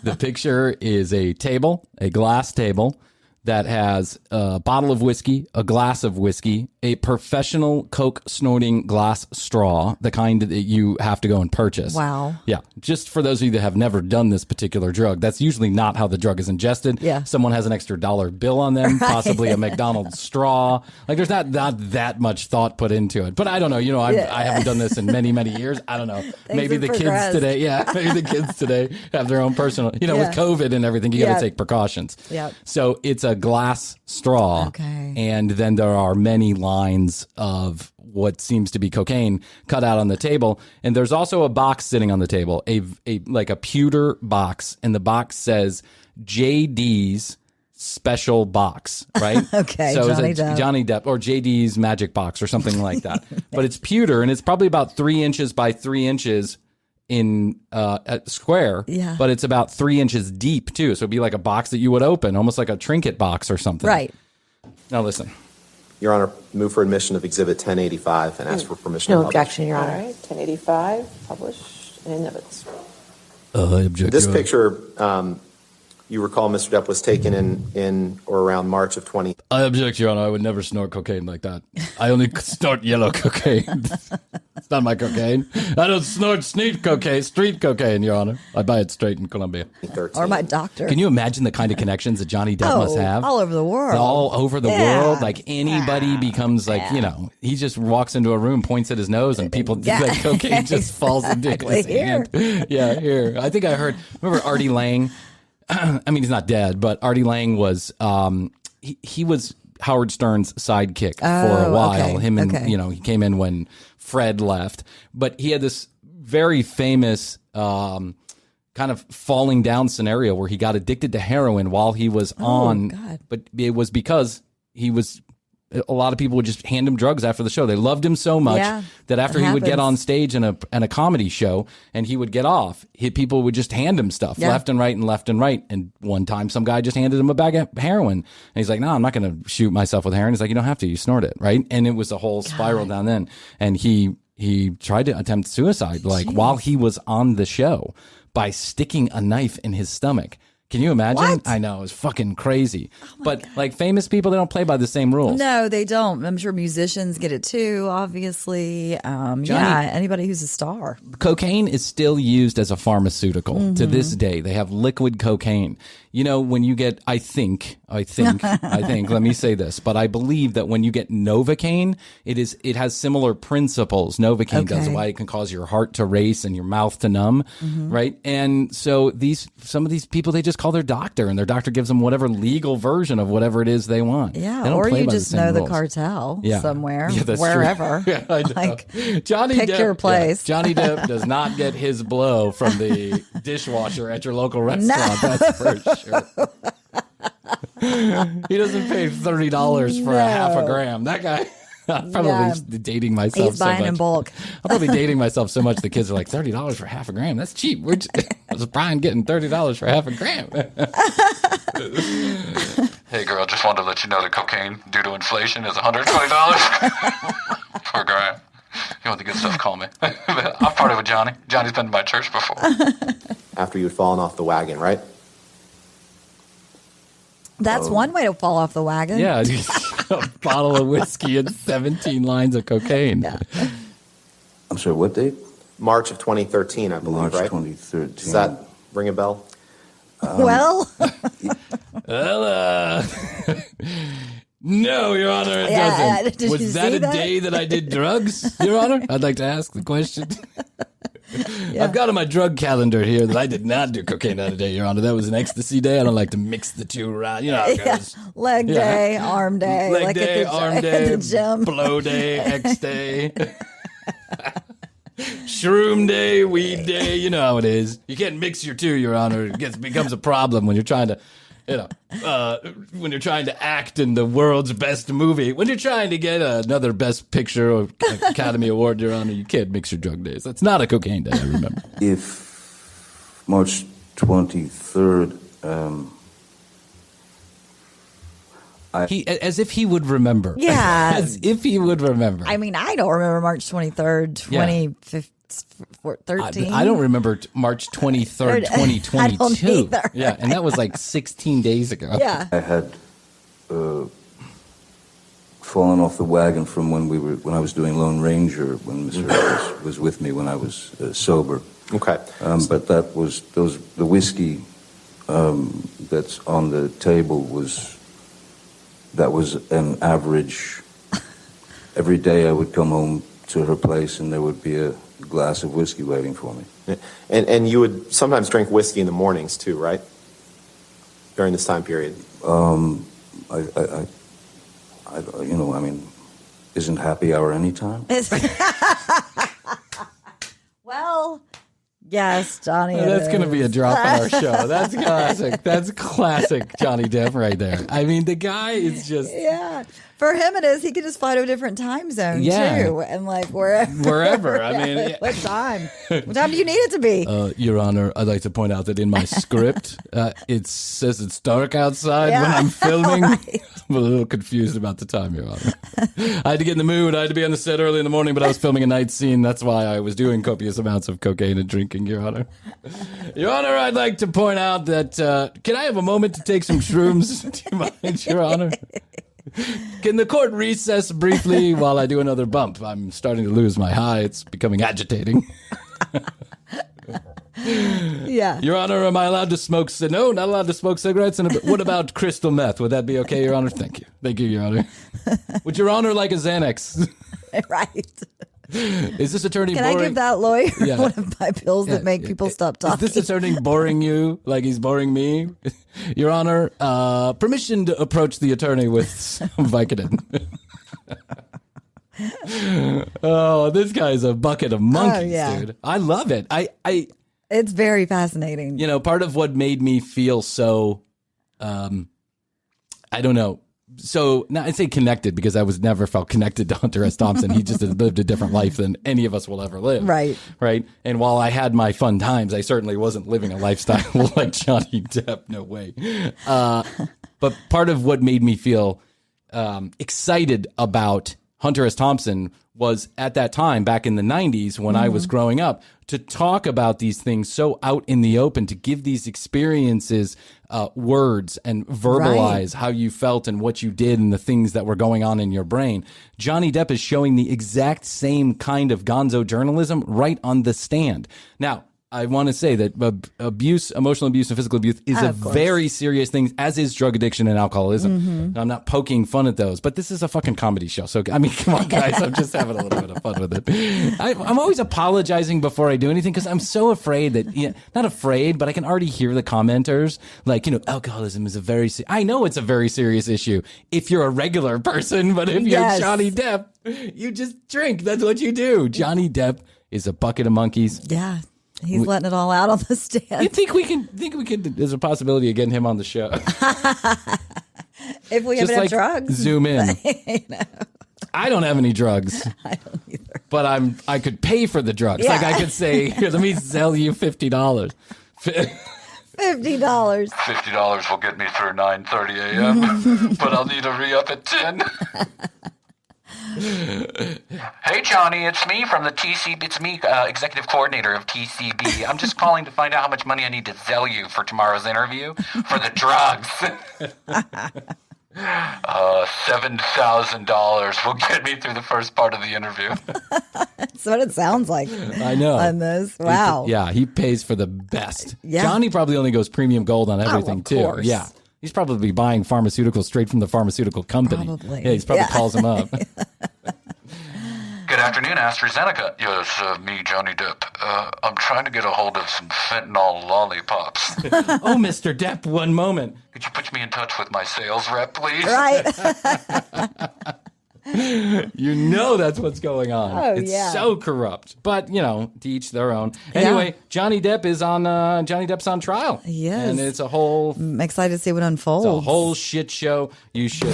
The picture is a table, a glass table that has a bottle of whiskey, a glass of whiskey, a professional Coke snorting glass straw, the kind that you have to go and purchase. Wow. Yeah. Just for those of you that have never done this particular drug, that's usually not how the drug is ingested. Yeah. Someone has an extra $1 bill on them, possibly a McDonald's straw. Like there's not that much thought put into it. But I don't know. I haven't done this in many, many years. I don't know. Maybe the kids today, maybe the kids today have their own personal, with COVID and everything, you got to take precautions. Yeah. So it's a glass straw. Okay. And then there are many lines of what seems to be cocaine cut out on the table. And there's also a box sitting on the table, a like a pewter box. And the box says JD's special box, right? Okay, so Johnny it's a Depp. Johnny Depp or JD's magic box or something like that. But it's pewter, and it's probably about 3 inches by 3 inches in square. Yeah. But it's about 3 inches deep too. So it'd be like a box that you would open, almost like a trinket box or something. Right. Now listen. Your Honor, move for admission of Exhibit 1085 and ask for permission No to publish. objection, Your Honor. All right, 1085, published in evidence. I object. This picture, you recall, Mr. Depp, was taken in or around March of 20. I object, Your Honor. I would never snort cocaine like that. I only snort yellow cocaine. It's not my cocaine. I don't snort street cocaine, Your Honor. I buy it straight in Colombia. Or my doctor. Can you imagine the kind of connections that Johnny Depp must have? All over the world. All over the world. Like anybody becomes like, he just walks into a room, points at his nose, and people like cocaine just falls into his hand. Yeah, here. I think I heard, remember Artie Lang? I mean, he's not dead, but Artie Lang was, he was Howard Stern's sidekick for a while. He came in when Fred left, but he had this very famous kind of falling down scenario where he got addicted to heroin while he was on, but it was because a lot of people would just hand him drugs after the show. They loved him so much that after he would get on stage in a comedy show and he would get off, people would just hand him stuff left and right and left and right. And one time some guy just handed him a bag of heroin. And he's like, no, I'm not going to shoot myself with heroin. He's like, you don't have to. You snort it, right? And it was a whole spiral down then. And he tried to attempt suicide while he was on the show by sticking a knife in his stomach. Can you imagine? What? I know, it's fucking crazy. But like famous people, they don't play by the same rules. No, they don't. I'm sure musicians get it too, obviously. Anybody who's a star. Cocaine is still used as a pharmaceutical to this day. They have liquid cocaine. You know, when you get, I think, let me say this, but I believe that when you get Novocaine, it has similar principles. Novocaine does, why it can cause your heart to race and your mouth to numb, right? And so some of these people, they just call their doctor, and their doctor gives them whatever legal version of whatever it is they want. Yeah, or you just know the cartel somewhere, wherever. True. Yeah, I know. Like, Johnny pick Depp, your place. Johnny Depp does not get his blow from the dishwasher at your local restaurant. No. That's for sure. He doesn't pay $30 for a half a gram. That guy. I'm probably dating myself. He's buying in bulk. I'm probably dating myself so much the kids are like, $30 for half a gram. That's cheap. Where's Bryan getting $30 for half a gram? Hey, girl, just wanted to let you know that cocaine, due to inflation, is $120 per gram. You want the good stuff, call me. I've partied with Johnny. Johnny's been to my church before. After you had fallen off the wagon, right? That's one way to fall off the wagon. Yeah, a bottle of whiskey and 17 lines of cocaine. Yeah. I'm sorry, what date? March of 2013, I believe, March right? 2013. Does that ring a bell? Well, no, Your Honor, it doesn't. Was that a day that I did drugs, Your Honor? I'd like to ask the question. I've got on my drug calendar here that I did not do cocaine that day, Your Honor. That was an ecstasy day. I don't like to mix the two around. You know how it goes. Leg day, arm day. Leg day, arm day, at the gym. blow day, X day. Shroom day, weed day. You know how it is. You can't mix your two, Your Honor. It becomes a problem when you're trying to, when you're trying to act in the world's best movie. When you're trying to get another Best Picture or Academy Award, Your Honor, you can't mix your drug days. That's not a cocaine day, I remember. If March 23rd, as if he would remember. Yeah. As if he would remember. I mean, I don't remember March 23rd, 2013. I don't remember March 23rd, 2022. I don't either. Yeah, and that was like 16 days ago. Yeah. I had fallen off the wagon from when I was doing Lone Ranger, when Mr. Harris was with me when I was sober. Okay. But the whiskey that's on the table was an average. Every day I would come home to her place and there would be a glass of whiskey waiting for me. And you would sometimes drink whiskey in the mornings too, right? During this time period. Isn't happy hour any time? Well, Yes, Johnny. That's going to be a drop on our show. That's classic. That's classic Johnny Depp right there. I mean, the guy is just... Yeah. For him, it is. He could just fly to a different time zone, too. And like wherever. I mean... What time? What time do you need it to be? Your Honor, I'd like to point out that in my script, it says it's dark outside when I'm filming. Right. I'm a little confused about the time, Your Honor. I had to get in the mood. I had to be on the set early in the morning, but I was filming a night scene. That's why I was doing copious amounts of cocaine and drinking, Your Honor. Your Honor, I'd like to point out that... can I have a moment to take some shrooms? Do you mind, Your Honor? Can the court recess briefly while I do another bump? I'm starting to lose my high. It's becoming agitating. Yeah. Your Honor, am I allowed to smoke? No, not allowed to smoke cigarettes. And what about crystal meth? Would that be okay, Your Honor? Thank you. Thank you, Your Honor. Would Your Honor like a Xanax? Right. Is this attorney Can boring? I give that lawyer one of my pills that make people stop talking? Is this attorney boring you like he's boring me? Your Honor, permission to approach the attorney with some Vicodin. Oh, this guy's a bucket of monkeys, dude. I love it. It's very fascinating. You know, part of what made me feel so, I don't know. So now I say connected because I was never felt connected to Hunter S. Thompson. He just had lived a different life than any of us will ever live. Right. Right. And while I had my fun times, I certainly wasn't living a lifestyle like Johnny Depp. No way. But part of what made me feel excited about Hunter S. Thompson was at that time back in the 90s when I was growing up to talk about these things so out in the open, to give these experiences words and verbalize how you felt and what you did and the things that were going on in your brain. Johnny Depp is showing the exact same kind of gonzo journalism right on the stand. Now, I want to say that abuse, emotional abuse and physical abuse is a very serious thing, as is drug addiction and alcoholism. I'm not poking fun at those, but this is a fucking comedy show. So, I mean, come on, guys. I'm just having a little bit of fun with it. I'm always apologizing before I do anything because I'm so afraid that, not afraid, but I can already hear the commenters like, alcoholism is I know it's a very serious issue if you're a regular person, but if you're Johnny Depp, you just drink. That's what you do. Johnny Depp is a bucket of monkeys. Yeah. He's letting it all out on the stand. You think we can? There's a possibility of getting him on the show if we have enough drugs. Zoom in. I don't have any drugs. I don't either. But I could pay for the drugs. Like I could say, here, let me sell you $50. $50. $50 will get me through 9:30 a.m. But I'll need a re-up at 10. Hey, Johnny, it's me from the It's me, executive coordinator of TCB. I'm just calling to find out how much money I need to sell you for tomorrow's interview for the drugs. $7,000 will get me through the first part of the interview. That's what it sounds like. I know. On this. Wow. He pays for the best. Yeah. Johnny probably only goes premium gold on everything, of too. Course. Yeah. He's probably buying pharmaceuticals straight from the pharmaceutical company. Probably. Yeah, he's probably calls them up. Good afternoon, AstraZeneca. Yes, me, Johnny Depp. I'm trying to get a hold of some fentanyl lollipops. Oh, Mr. Depp, one moment. Could you put me in touch with my sales rep, please? Right. You know that's what's going on. Oh, it's yeah. so corrupt. But, to each their own. Anyway, Johnny Depp's on trial. Yes. And it's a whole... I'm excited to see what unfolds. It's a whole shit show. You should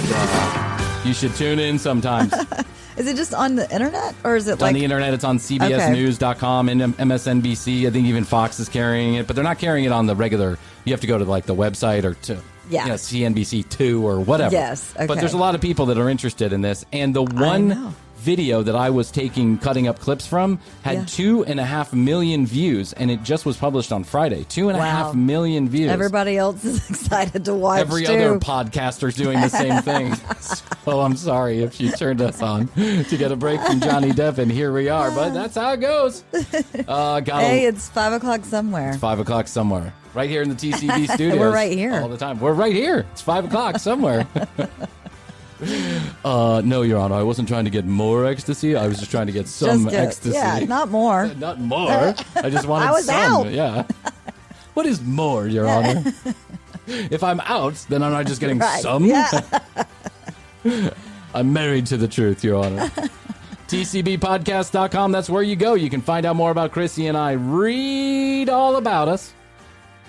tune in sometimes. Is it just on the internet, or is it on the internet? It's on CBSNews.com and MSNBC. I think even Fox is carrying it, but they're not carrying it on the regular. You have to go to the website or to CNBC 2 or whatever. Yes, okay. But there's a lot of people that are interested in this, and the one video that I was cutting up clips from had 2.5 million views, and it just was published on Friday. 2.5 million views. Everybody else is excited to watch. Every other podcaster's doing the same thing. So I'm sorry if you turned us on to get a break from Johnny Depp, and here we are. But that's how it goes. Hey, it's 5 o'clock somewhere. It's 5 o'clock somewhere. Right here in the TCB studios. We're right here. All the time. We're right here. It's 5 o'clock somewhere. No, Your Honor, I wasn't trying to get more ecstasy. I was just trying to get some ecstasy. Yeah, not more. Not more. I just wanted I was some. out. Yeah. What is more, Your Honor? If I'm out, then I'm not just getting some. Yeah. I'm married to the truth, Your Honor. TCBpodcast.com. That's where you go. You can find out more about Krissy and I. Read all about us.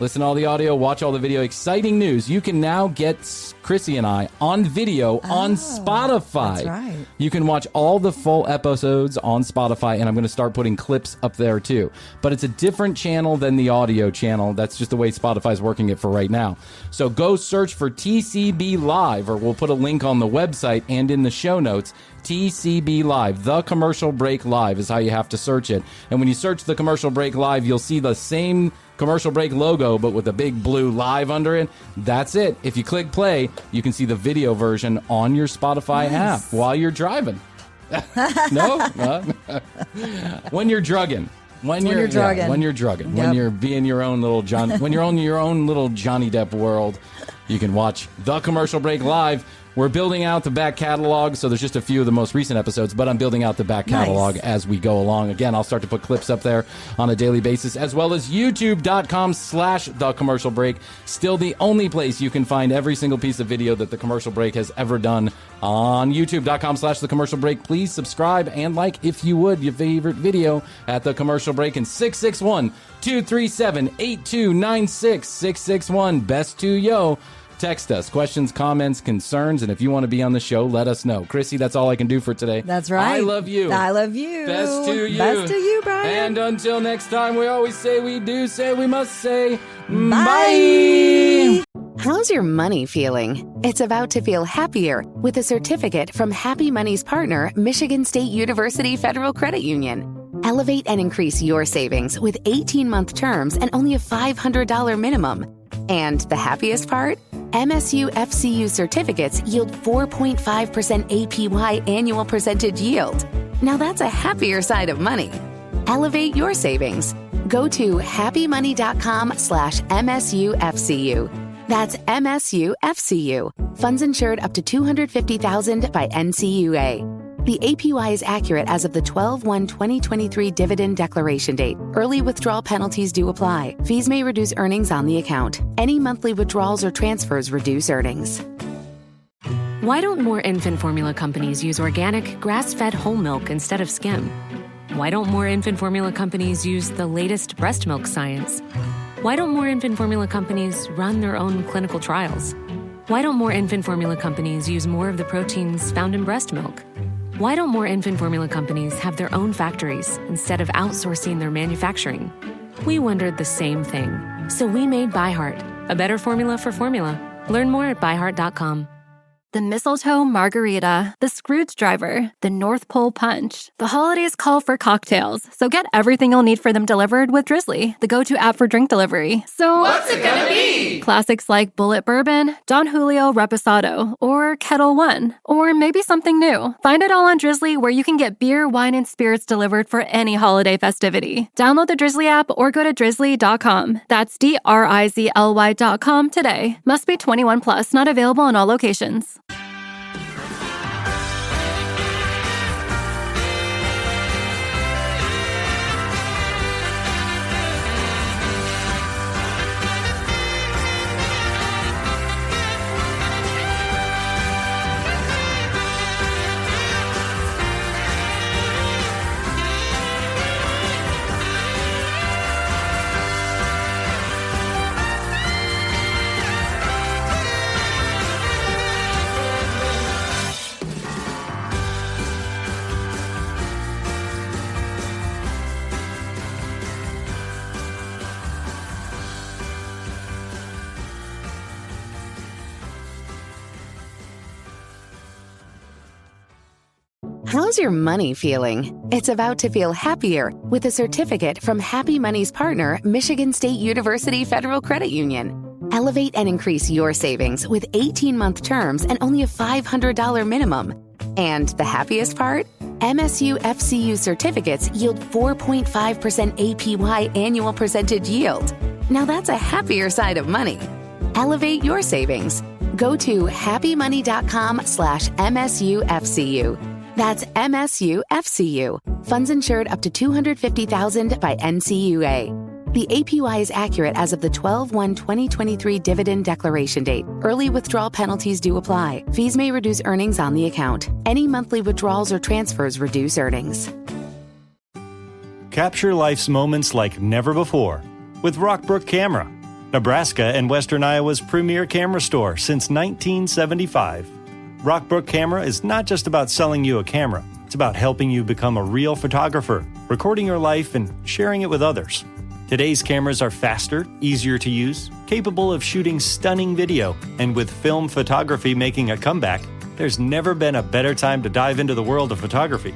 Listen to all the audio, watch all the video. Exciting news. You can now get Krissy and I on video on Spotify. That's right. You can watch all the full episodes on Spotify, and I'm going to start putting clips up there too. But it's a different channel than the audio channel. That's just the way Spotify's working it for right now. So go search for TCB Live, or we'll put a link on the website and in the show notes. TCB Live, The Commercial Break Live is how you have to search it. And when you search The Commercial Break Live, you'll see the same Commercial Break logo, but with a big blue live under it. That's it. If you click play, you can see the video version on your Spotify app while you're driving. No? When you're drugging. When you're drugging. When you're drugging. Yep. When you're being your own little when you're on your own little Johnny Depp world, you can watch The Commercial Break Live. We're building out the back catalog, so there's just a few of the most recent episodes, but I'm building out the back catalog as we go along. Again, I'll start to put clips up there on a daily basis, as well as youtube.com/The Commercial Break. Still the only place you can find every single piece of video that The Commercial Break has ever done on youtube.com/The Commercial Break. Please subscribe and like, if you would, your favorite video at The Commercial Break. And 661-237-8296. 661 best to yo. Text us questions, comments, concerns, and if you want to be on the show, let us know. Krissy, that's all I can do for today. That's right. I love you. I love you. Best to you. Best to you, Bryan. And until next time, we always say we do say we must say bye. How's your money feeling? It's about to feel happier with a certificate from Happy Money's partner, Michigan State University Federal Credit Union. Elevate and increase your savings with 18-month terms and only a $500 minimum. And the happiest part? MSU FCU certificates yield 4.5% APY annual percentage yield. Now that's a happier side of money. Elevate your savings. Go to happymoney.com/MSUFCU. That's MSUFCU. Funds insured up to $250,000 by NCUA. The APY is accurate as of the 12/1/2023 dividend declaration date. Early withdrawal penalties do apply. Fees may reduce earnings on the account. Any monthly withdrawals or transfers reduce earnings. Why don't more infant formula companies use organic, grass-fed whole milk instead of skim? Why don't more infant formula companies use the latest breast milk science? Why don't more infant formula companies run their own clinical trials? Why don't more infant formula companies use more of the proteins found in breast milk? Why don't more infant formula companies have their own factories instead of outsourcing their manufacturing? We wondered the same thing. So we made ByHeart, a better formula for formula. Learn more at byheart.com. The mistletoe margarita, the Scrooge driver, the North Pole punch. The holidays call for cocktails, so get everything you'll need for them delivered with Drizzly, the go-to app for drink delivery. So what's it gonna be? Classics like Bullet Bourbon, Don Julio Reposado, or Kettle One, or maybe something new. Find it all on Drizzly, where you can get beer, wine, and spirits delivered for any holiday festivity. Download the Drizzly app or go to drizzly.com. That's DRIZLY.com today. Must be 21 plus, not available in all locations. How's your money feeling? It's about to feel happier with a certificate from Happy Money's partner, Michigan State University Federal Credit Union. Elevate and increase your savings with 18-month terms and only a $500 minimum. And the happiest part? MSU FCU certificates yield 4.5% APY annual percentage yield. Now that's a happier side of money. Elevate your savings. Go to happymoney.com/MSUFCU. That's MSUFCU. Funds insured up to $250,000 by NCUA. The APY is accurate as of the 12/1/2023 dividend declaration date. Early withdrawal penalties do apply. Fees may reduce earnings on the account. Any monthly withdrawals or transfers reduce earnings. Capture life's moments like never before with Rockbrook Camera, Nebraska and Western Iowa's premier camera store since 1975. Rockbrook Camera is not just about selling you a camera. It's about helping you become a real photographer, recording your life and sharing it with others. Today's cameras are faster, easier to use, capable of shooting stunning video, and with film photography making a comeback, there's never been a better time to dive into the world of photography.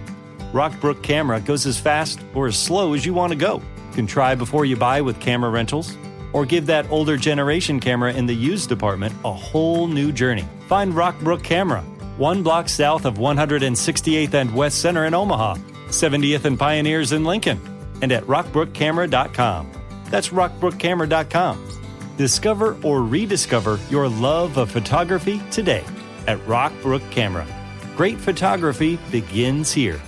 Rockbrook Camera goes as fast or as slow as you want to go. You can try before you buy with camera rentals, or give that older generation camera in the used department a whole new journey. Find Rockbrook Camera, 1 block south of 168th and West Center in Omaha, 70th and Pioneers in Lincoln, and at rockbrookcamera.com. That's rockbrookcamera.com. Discover or rediscover your love of photography today at Rockbrook Camera. Great photography begins here.